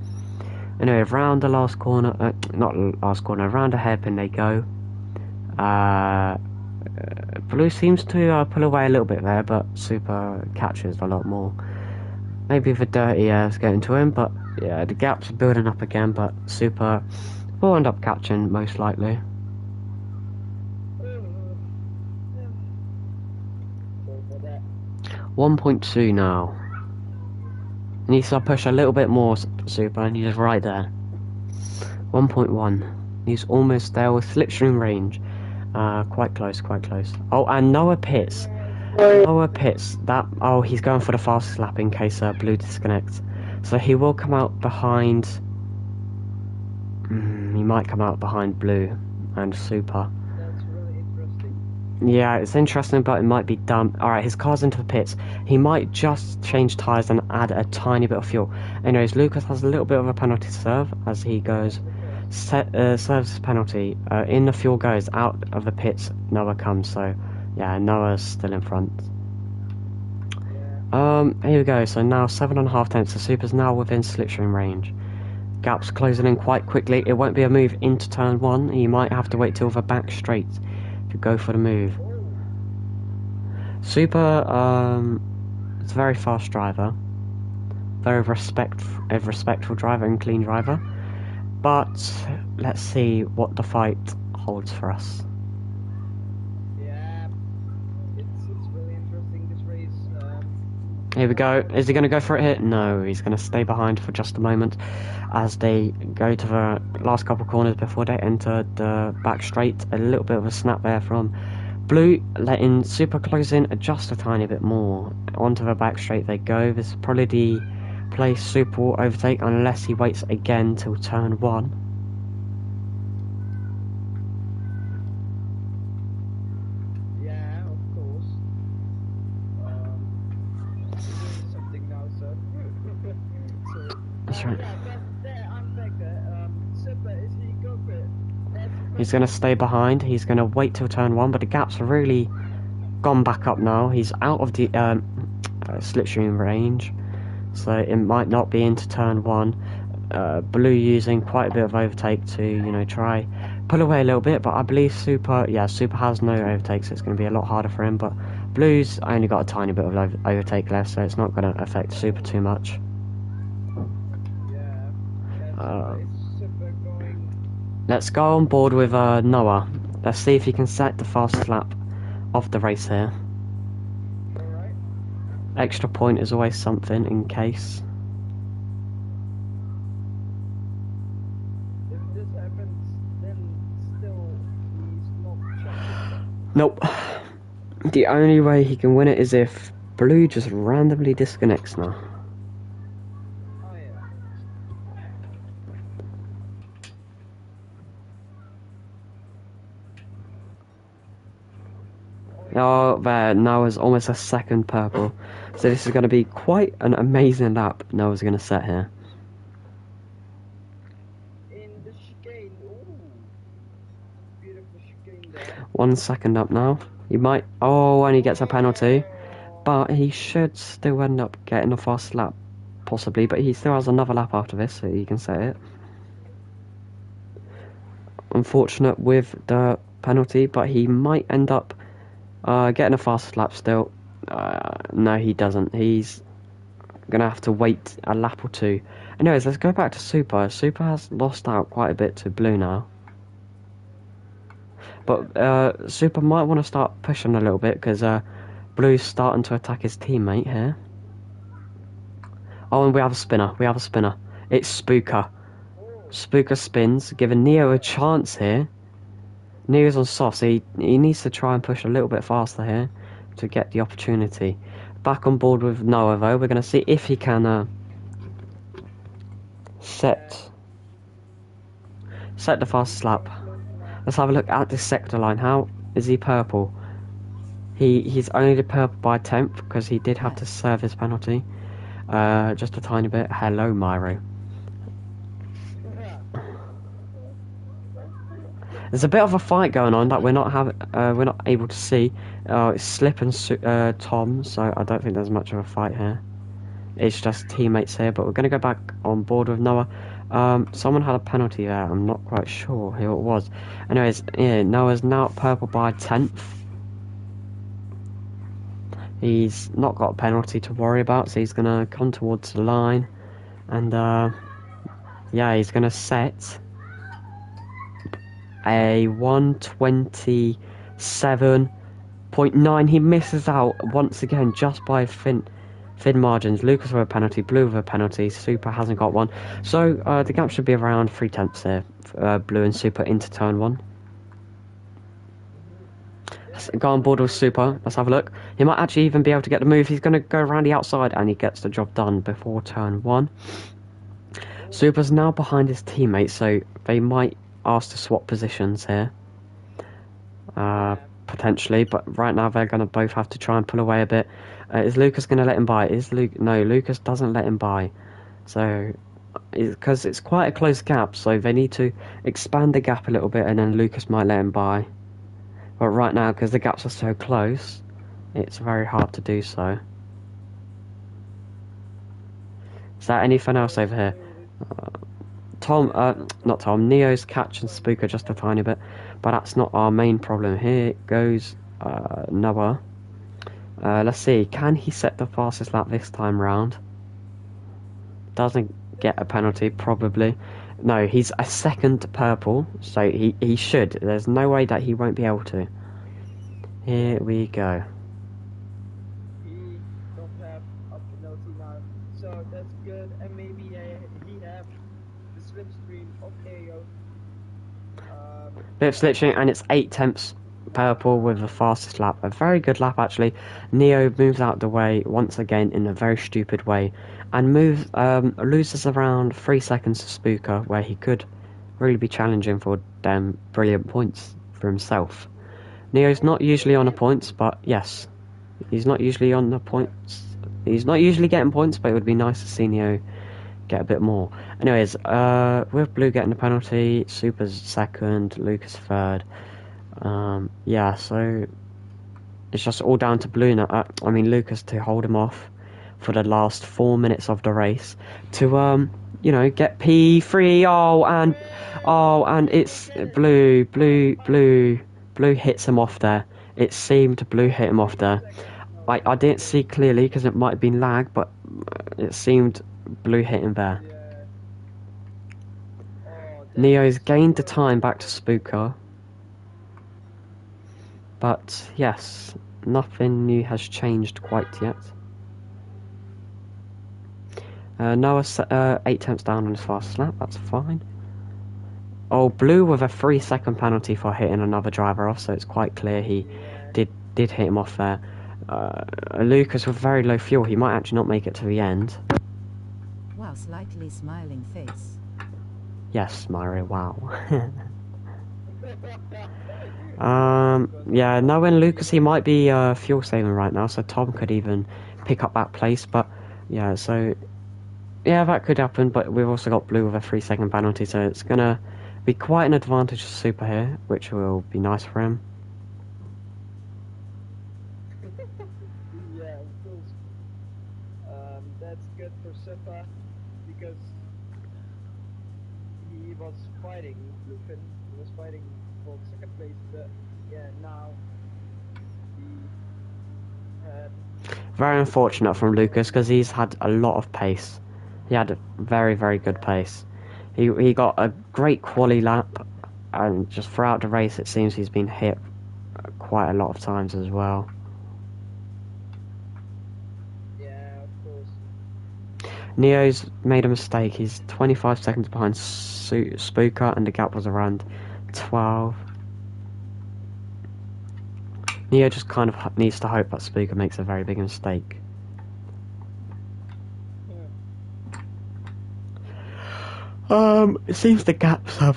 Anyway, round the last corner, around the hairpin they go. Blue seems to pull away a little bit there, but Super catches a lot more. Maybe the dirty air's getting to him, but yeah, the gap's building up again, but Super will end up catching most likely. 1.2 now. He needs to push a little bit more, Super, and he's right there. 1.1. He's almost there with slipstream range. Quite close. Oh, and Noah pits. He's going for the fastest lap in case Blue disconnects. So he will come out behind. He might come out behind Blue and Super. That's really interesting. Yeah, it's interesting, but it might be dumb. Alright, his car's into the pits. He might just change tyres and add a tiny bit of fuel. Anyways, Lucas has a little bit of a penalty to serve as he goes. Serves his penalty. In the fuel goes, out of the pits, Noah comes. So, yeah, Noah's still in front. Here we go. So now 7.5 tenths. So Super's now within slipstream range. Gap's closing in quite quickly. It won't be a move into turn 1. He might have to wait till the back straight to go for the move. Super, it's a very fast driver. Very respectful driver and clean driver. But let's see what the fight holds for us. Yeah, it's really interesting, this race. Here we go. Is he going to go for it here? No, he's going to stay behind for just a moment as they go to the last couple of corners before they enter the back straight. A little bit of a snap there from Blue letting Super close in just a tiny bit more. Onto the back straight they go. This is probably the place Super will overtake unless he waits again till turn 1. Yeah, of course. You're doing something now, sir. Sorry. That's right. Yeah, but there, I'm back there. Super, is he go for it? He's going to stay behind. He's going to wait till turn 1, but the gap's really gone back up now. He's out of the slipstream range, so it might not be into turn 1. Blue using quite a bit of overtake to, you know, try pull away a little bit, but I believe Super has no overtake, so it's going to be a lot harder for him. But Blue's only got a tiny bit of overtake left, so it's not going to affect Super too much. Yeah, Super going. Let's go on board with Noah. Let's see if he can set the fastest lap of the race here. Alright. Extra point is always something in case. If this happens, then still he's not champion. Nope. The only way he can win it is if Blue just randomly disconnects now. Oh yeah. Oh, there, Noah's almost a second purple. So this is going to be quite an amazing lap Noah's going to set here. In the chicane. Ooh. Beautiful chicane there. 1 second up now. He might... Oh, and he gets a penalty. But he should still end up getting a fast lap. Possibly, but he still has another lap after this, so he can set it. Unfortunate with the penalty, but he might end up getting a fast lap still. No, he doesn't. He's going to have to wait a lap or two. Anyways, let's go back to Super. Super has lost out quite a bit to Blue now. But Super might want to start pushing a little bit because Blue's starting to attack his teammate here. Oh, and we have a spinner. We have a spinner. It's Spooker. Spooker spins, giving Neo a chance here. Neo's on soft, so he needs to try and push a little bit faster here to get the opportunity. Back on board with Noah, though. We're going to see if he can set the fastest lap. Let's have a look at this sector line. How is he purple? He's only the purple by 10th because he did have to serve his penalty. Just a tiny bit. Hello, Myro. There's a bit of a fight going on that we're not able to see. It's Slip and Tom, so I don't think there's much of a fight here. It's just teammates here, but we're going to go back on board with Noah. Someone had a penalty there. I'm not quite sure who it was. Anyways, yeah, Noah's now at purple by 10th. He's not got a penalty to worry about, so he's going to come towards the line. And, yeah, he's going to set a 127.9. He misses out once again just by thin margins. Lucas with a penalty, Blue with a penalty, Super hasn't got one. So the gap should be around 3/10 here. Blue and Super into turn 1. Let's go on board with Super. Let's have a look. He might actually even be able to get the move. He's going to go around the outside and he gets the job done before turn 1. Super's now behind his teammates, so they might ask to swap positions here. Potentially, but right now they're going to both have to try and pull away a bit. Is Lucas going to let him by? No, Lucas doesn't let him by. So, because it's quite a close gap, so they need to expand the gap a little bit, and then Lucas might let him by. But right now, because the gaps are so close, it's very hard to do so. Is there anything else over here? Not Tom, Neo's catching Spooker just a tiny bit, but that's not our main problem. Here goes Noah. Let's see, can he set the fastest lap this time round? Doesn't get a penalty, probably. No, he's a second purple, so he should. There's no way that he won't be able to. Here we go. He don't have a penalty now, so that's good. And maybe he have the slipstream of AO. Bit of slitching, and it's 8/10 Purple with the fastest lap. A very good lap, actually. Neo moves out the way once again in a very stupid way. And loses around 3 seconds to Spooker, where he could really be challenging for them brilliant points for himself. Neo's not usually on the points, but yes. He's not usually on the points. He's not usually getting points, but it would be nice to see Neo get a bit more. Anyways, with Blue getting the penalty, Super's second, Lucas third. Yeah, so it's just all down to Blue now. Lucas to hold him off for the last 4 minutes of the race to get P3. And it's Blue hits him off there. It seemed Blue hit him off there. I didn't see clearly because it might have been lag, but it seemed Blue hit him there. Neo's gained the time back to Spooker. But yes, nothing new has changed quite yet. Noah's 8 tenths down on his fastest lap, that's fine. Oh, Blue with a 3-second penalty for hitting another driver off, so it's quite clear he did hit him off there. Lucas with very low fuel, he might actually not make it to the end. Wow, slightly smiling face. Yes, Mario, wow. Yeah, knowing Lucas, he might be fuel saving right now, so Tom could even pick up that place, but yeah, so yeah, that could happen, but we've also got Blue with a 3-second penalty, so it's gonna be quite an advantage for Super here, which will be nice for him. Yeah, of course. That's good for Super because he was fighting Bluefin. He was fighting for second place, but yeah, now he had. Very unfortunate from Lucas because he's had a lot of pace. He had a very, very good pace. He got a great quali lap, and just throughout the race it seems he's been hit quite a lot of times as well. Yeah, of course. Neo's made a mistake. He's 25 seconds behind Spooker, and the gap was around 12. Neo just kind of needs to hope that Spooker makes a very big mistake. It seems the gaps have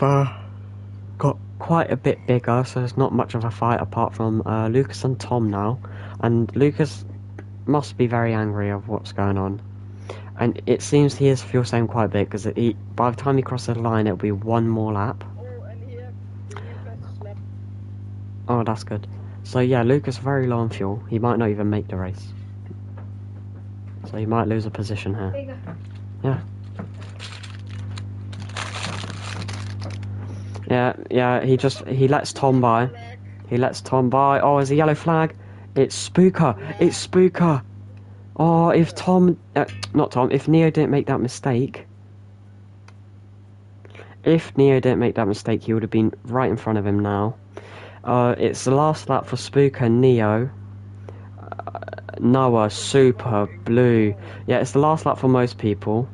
got quite a bit bigger, so there's not much of a fight apart from Lucas and Tom now. And Lucas must be very angry of what's going on. And it seems he is fuel saving quite a bit, because by the time he crosses the line, it'll be one more lap. Oh, and here, the new fastest lap. Oh, that's good. So yeah, Lucas very low on fuel. He might not even make the race. So he might lose a position here. Yeah. Yeah, he lets Tom by. He lets Tom by. Oh, there's a yellow flag. It's Spooker. It's Spooker. Oh, if if Neo didn't make that mistake. If Neo didn't make that mistake, he would have been right in front of him now. It's the last lap for Spooker, Neo. Noah, Super, Blue. Yeah, it's the last lap for most people.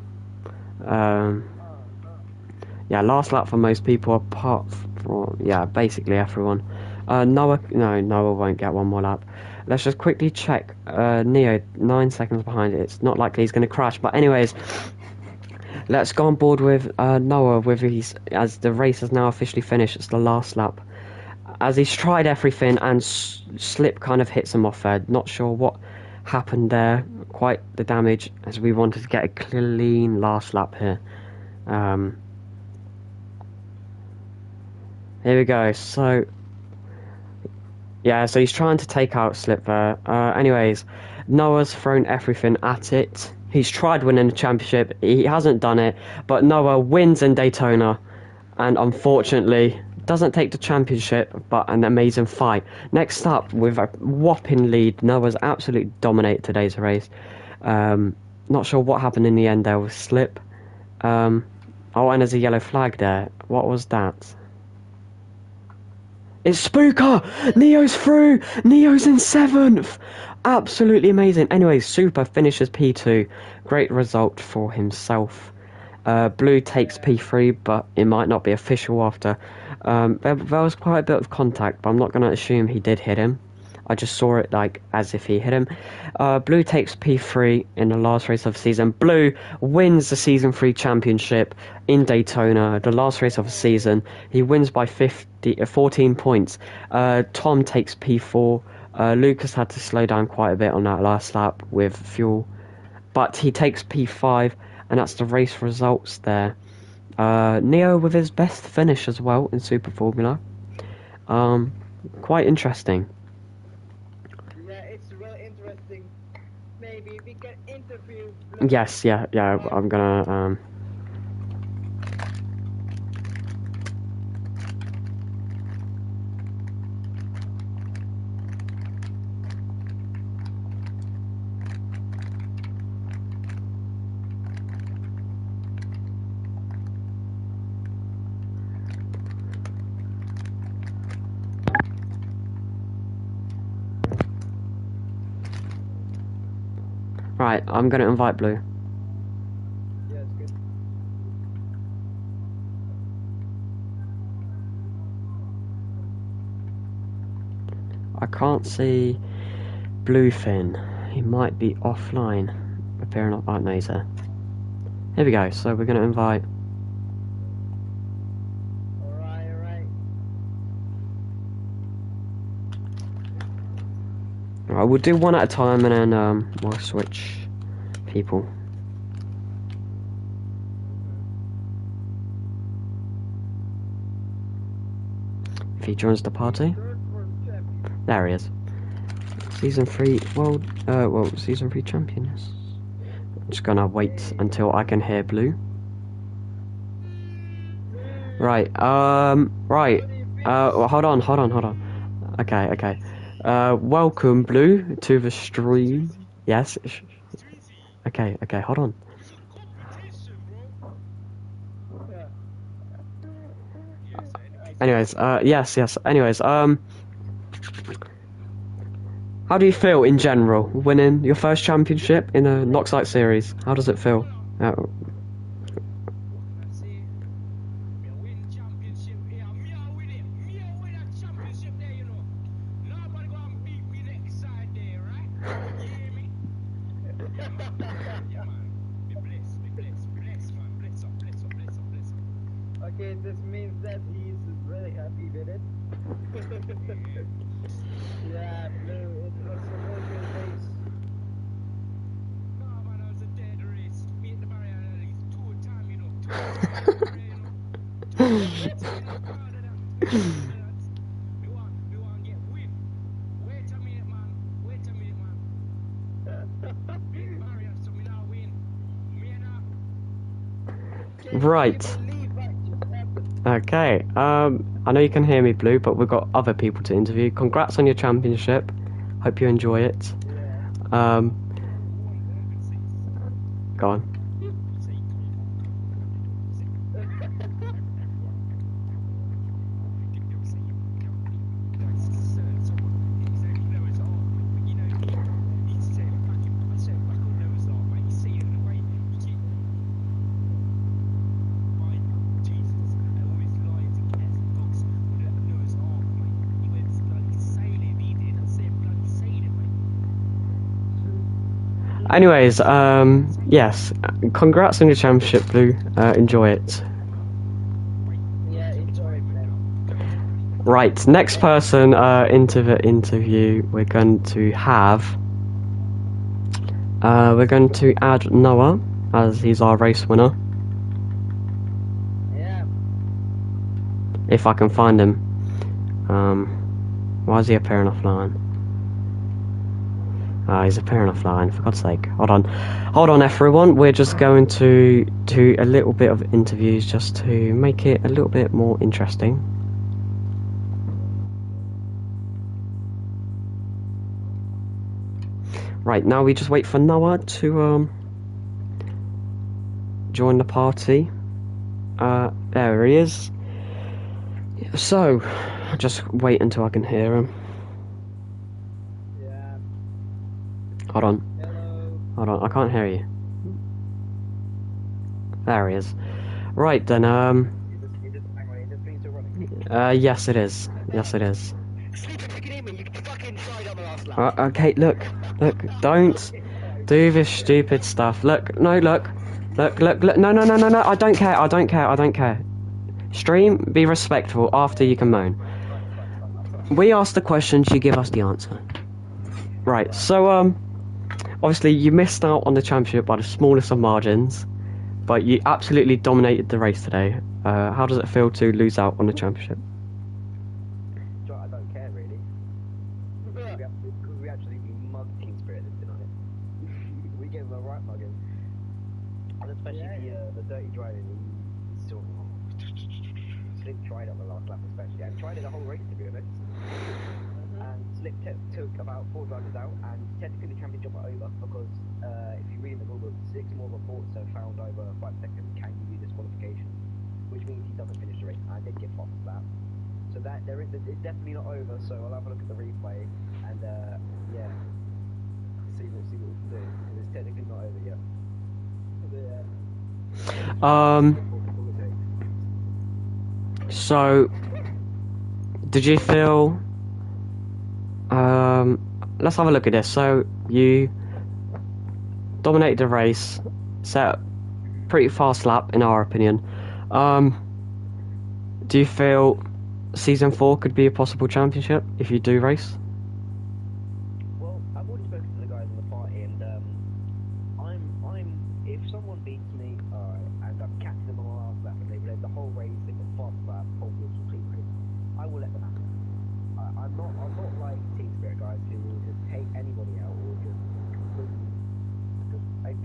Yeah, last lap for most people apart from, yeah, basically everyone. Noah won't get one more lap. Let's just quickly check. Neo, 9 seconds behind it. It's not likely he's going to crash. But anyways, let's go on board with Noah as the race has now officially finished. It's the last lap. As he's tried everything and Slip kind of hits him off there. Not sure what happened there. Quite the damage, as we wanted to get a clean last lap here. Here we go. So, yeah, so he's trying to take out Slip there. Anyways, Noah's thrown everything at it. He's tried winning the championship. He hasn't done it. But Noah wins in Daytona. And unfortunately, doesn't take the championship, but an amazing fight. Next up, with a whopping lead, Noah's absolutely dominated today's race. Not sure what happened in the end there with Slip. Oh, and there's a yellow flag there. What was that? It's Spooker! Neo's through! Neo's in 7th! Absolutely amazing. Anyway, Super finishes P2. Great result for himself. Blue takes P3, but it might not be official after. There was quite a bit of contact, but I'm not going to assume he did hit him. I just saw it like as if he hit him. Blue takes P3 in the last race of the season. Blue wins the Season 3 championship in Daytona, the last race of the season. He wins by 14 points. Tom takes P4. Lucas had to slow down quite a bit on that last lap with fuel, but he takes P5, and that's the race results there. Neo with his best finish as well in Super Formula. Quite interesting. Yeah, it's really interesting. Maybe we can interview. Yes, yeah, I'm gonna, Right, I'm gonna invite Blue. Yeah, it's good. I can't see Bluefin. He might be offline. Appearing on. Oh, no, he's there. Here we go. So we're gonna invite. Alright. Alright, we'll do one at a time, and then we'll switch people. If he joins the party. Third world champion. There he is. Season 3 Season 3 champion, yes. I'm just gonna wait until I can hear Blue. Right, right. Well, hold on. Okay. Welcome, Blue, to the stream. Yes. Okay, hold on. Anyways, yes. Anyways, how do you feel in general winning your first championship in a Noxite series? How does it feel? Okay, this means that he's really happy with it. Yeah, Blue, it was a really good race. Right. Believe what just happened. Okay. I know you can hear me, Blue, but we've got other people to interview. Congrats on your championship. Hope you enjoy it. Yeah. Go on. Anyways, yes. Congrats on your championship, Blue. Enjoy it. Yeah, enjoy it, man. Right, next person into the interview, we're going to add Noah, as he's our race winner. Yeah. If I can find him. Why is he appearing offline? He's appearing offline, for God's sake. Hold on everyone, we're just going to do a little bit of interviews just to make it a little bit more interesting. Right, now we just wait for Noah to join the party. There he is. So, just wait until I can hear him. Yeah. Hold on, Hello. I can't hear you. There he is. Right then, Hang on, is this thing still running? yes it is. Yes it is. Sleep, if you can hear me, you fucking tried on the last lap. Okay, look, don't do this stupid stuff. Look, no, look, no, I don't care. Stream, be respectful after you can moan. We ask the questions, you give us the answer. Right, so, obviously you missed out on the championship by the smallest of margins, but you absolutely dominated the race today. How does it feel to lose out on the championship? I don't care really. We absolutely mugged Team Spirit tonight. We gave them a right mugging. And especially the dirty driving, he sort of Slick tried on the last lap especially, and tried it the whole race to be honest. And Slick took about 4 drivers out, and technically the championship was over because if you read in the rulebook, 6 more reports have found over 5 seconds can give you disqualification, which means he doesn't finish the race. I did get fucked for that. So that it's definitely not over. So I'll have a look at the replay and yeah, see what we can do. Because it's technically not over yet. So, did you feel? Let's have a look at this. So you dominated the race, set a pretty fast lap in our opinion. Do you feel season 4 could be a possible championship if you do race? Well, I've already spoken to the guys in the party, and I'm if someone beats me and I'm catching them on the last lap and they've led the whole race, they've got fast lap, whole complete race, I will let them happen. I'm not like Team Spirit guys who will just take anybody out or just completely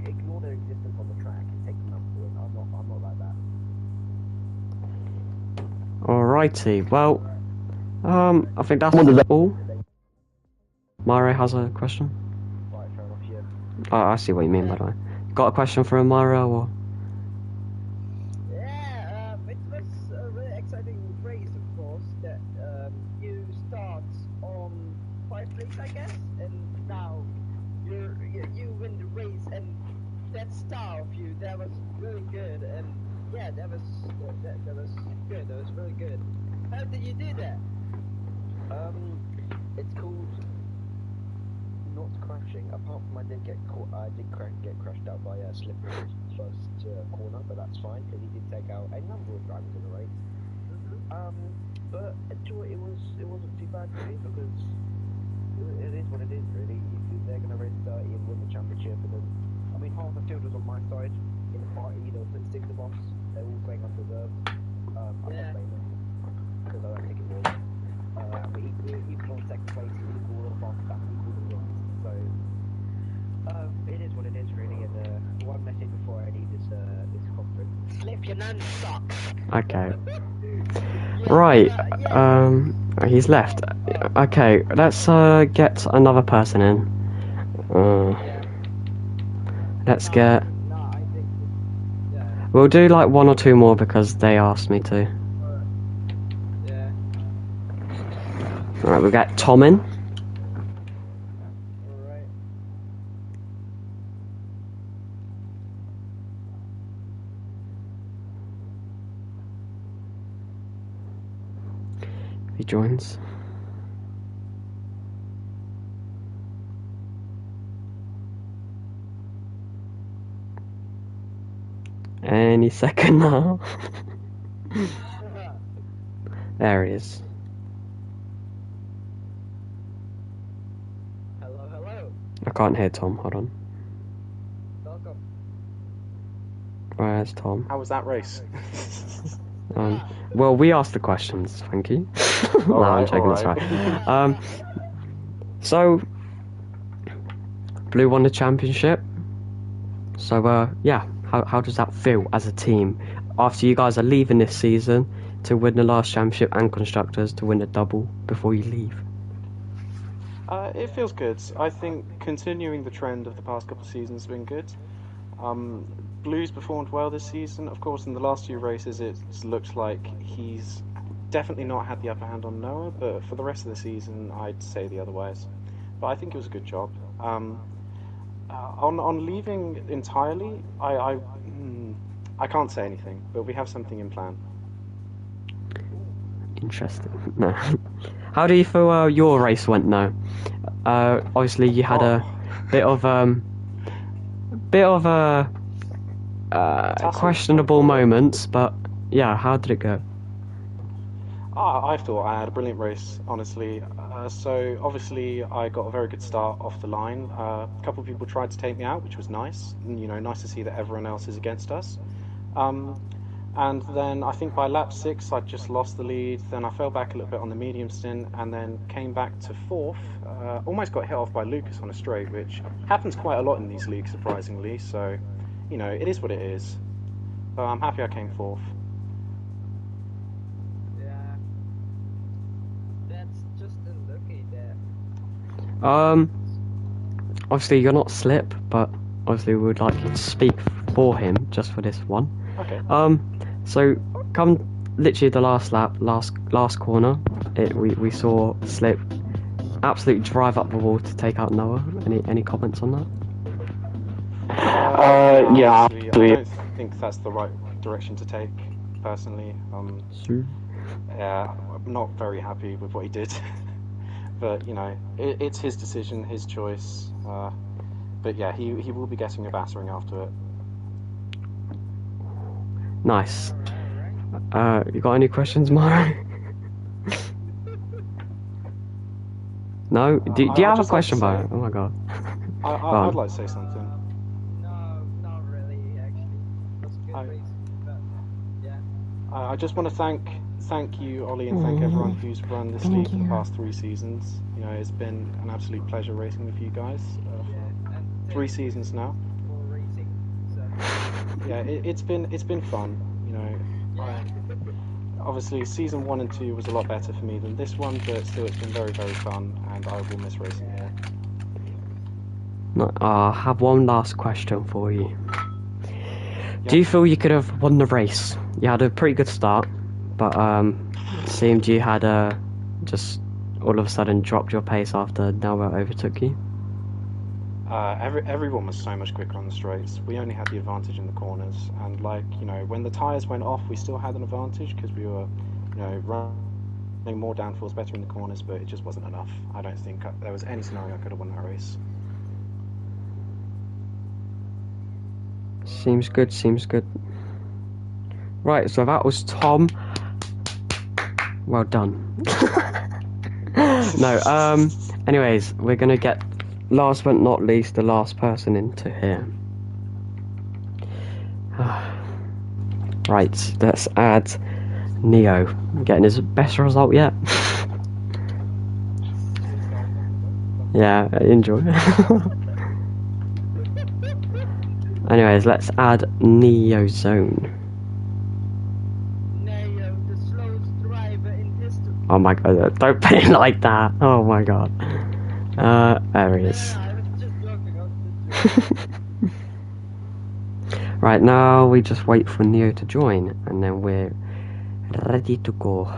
ignore their existence on the track and take them out for it. I'm not like that. Alrighty, well, I think that's all. Mario has a question. Right, fair enough, yeah. I see what you mean by that. Got a question for Mario or? Yeah, it was a really exciting race, of course, that you start on 5th place, I guess, and now you win the race, and that style of you, that was really good, and yeah, that was good, that was really good. How did you do that? It's called not crashing. Apart from I did get caught, get crashed out by Slippery's first corner, but that's fine because he did take out a number of drivers in the race. But it wasn't too bad for me because it is what it is really. If they're going to race 30 and win the championship, and then I mean half the field was on my side in the party. There was 6 of us. They're all playing undeserved. I'm not blaming them because I don't think it was. We equal on 2nd place, we equal on fast back, we equal the wins. So it is what it is really. And one message before I leave this conference: slip your nan sucks. Okay. Right. He's left. Okay. Let's get another person in. Let's get. I think, yeah. We'll do like 1 or 2 more because they asked me to. Yeah. Alright, we'll get Tom in. Alright. If he joins. Any second now. There he is. Hello. I can't hear Tom, hold on. Welcome. Where's Tom? How was that race? Well, we asked the questions, thank you. No, I'm joking, that's right. So, Blue won the championship. So, yeah, how does that feel as a team? After you guys are leaving this season to win the last championship and Constructors to win a double before you leave? It feels good. I think continuing the trend of the past couple of seasons has been good. Blues performed well this season. Of course, in the last 2 races, it looked like he's definitely not had the upper hand on Noah, but for the rest of the season, I'd say the otherwise. But I think it was a good job. On leaving entirely, I I can't say anything, but we have something in plan. Interesting. No. How do you feel your race went now? Obviously you had a bit of questionable moments, but yeah, how did it go? I thought I had a brilliant race, honestly. So obviously I got a very good start off the line. A couple of people tried to take me out, which was nice. You know, nice to see that everyone else is against us. And then I think by lap 6 I just lost the lead. Then I fell back a little bit on the medium stint, and then came back to 4th. Almost got hit off by Lucas on a straight, which happens quite a lot in these leagues, surprisingly. So, you know, it is what it is. But I'm happy I came 4th. Obviously you're not Slip, but obviously we would like you to speak for him just for this one. Okay. So come literally the last lap, last corner, we saw Slip absolutely drive up the wall to take out Noah. Any comments on that? Yeah. I don't think that's the right direction to take, personally. Yeah, I'm not very happy with what he did. But, you know, it's his decision, his choice. But yeah, he will be getting a battering after it. Nice. You got any questions, Mario? No? Do you have a question, Mario? Oh my god. I'd like to say something. No, not really, actually. That's a good race, but yeah. I just want to thank you, Ollie, and thank everyone who's run this league for the past 3 seasons. You know, it's been an absolute pleasure racing with you guys for 3 seasons now. For racing, so. Yeah, it's been fun. You know, obviously season 1 and 2 was a lot better for me than this one, but still, it's been very, very fun, and I will miss racing here. I have one last question for you. Yeah. Do you feel you could have won the race? You had a pretty good start, but it seemed you had just all of a sudden dropped your pace after Noah overtook you. Everyone was so much quicker on the straights. We only had the advantage in the corners, and like, you know, when the tyres went off, we still had an advantage because we were, you know, running more downforce, better in the corners, but it just wasn't enough. I don't think there was any scenario I could have won that race. Seems good. Right, so that was Tom. Well done. No, anyways, we're gonna get, last but not least, the last person into here. Right, let's add Neo. Getting his best result yet. Yeah, enjoy. Anyways, let's add Neo Zone. Neo, the slowest driver in history. Oh my god, don't put it like that. Oh my god. There he is. I was just joking. Right, now we just wait for Neo to join, and then we're ready to go.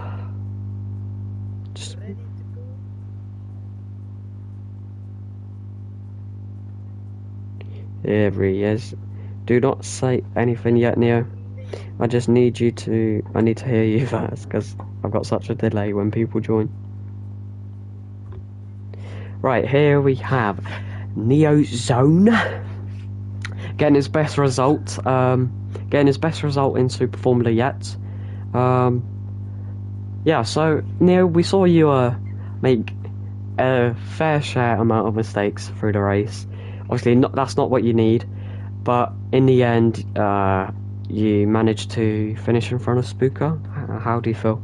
Just... Ready to go? There he is. Do not say anything yet, Neo. I just need you to... I need to hear you first, because I've got such a delay when people join. Right, here we have Neo Zone. Getting his best result. Getting his best result in Super Formula yet. Yeah, so, Neo, we saw you make a fair share amount of mistakes through the race. Obviously, that's not what you need, but in the end, you managed to finish in front of Spooker. How do you feel?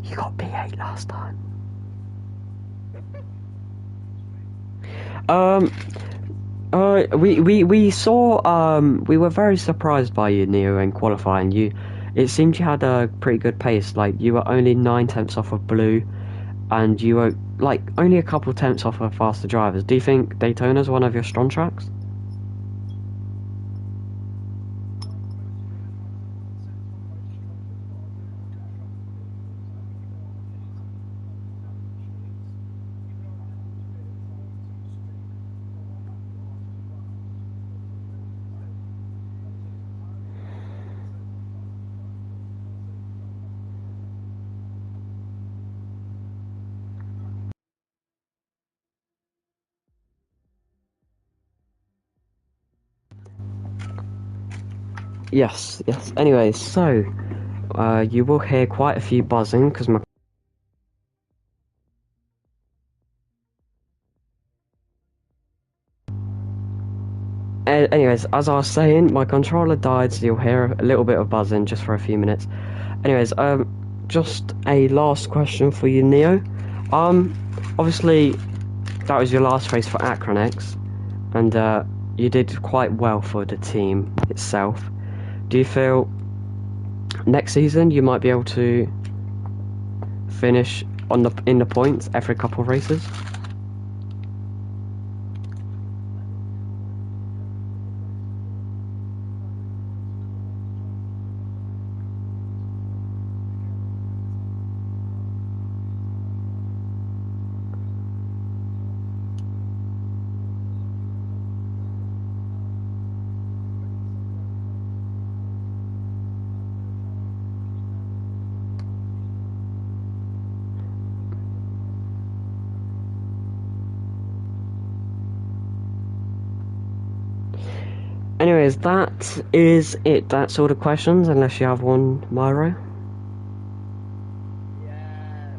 You got P8 last time. We saw, we were very surprised by you, Neo, in qualifying. It seemed you had a pretty good pace. Like, you were only 9 tenths off of Blue, and you were like only a couple tenths off of faster drivers. Do you think Daytona's one of your strong tracks? Yes, yes. Anyway, so you will hear quite a few buzzing because my. Anyways, as I was saying, my controller died, so you'll hear a little bit of buzzing just for a few minutes. Anyways, just a last question for you, Neo. Obviously, that was your last race for Acronex, and you did quite well for the team itself. Do you feel next season you might be able to finish in the points every couple of races? Anyways, that is it. That's all the questions, unless you have one, Myro. Yeah.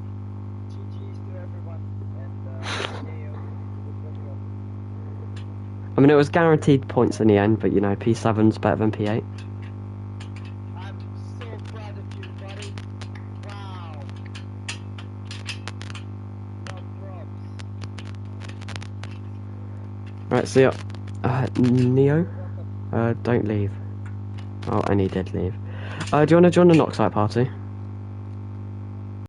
GG's to everyone. And Neo, good job. I mean, it was guaranteed points in the end, but you know, P7's better than P8. I'm so proud of you, buddy. Wow. No props. Right, see ya. Neo? Don't leave. Oh, and he did leave. Do you want to join the Noxite party?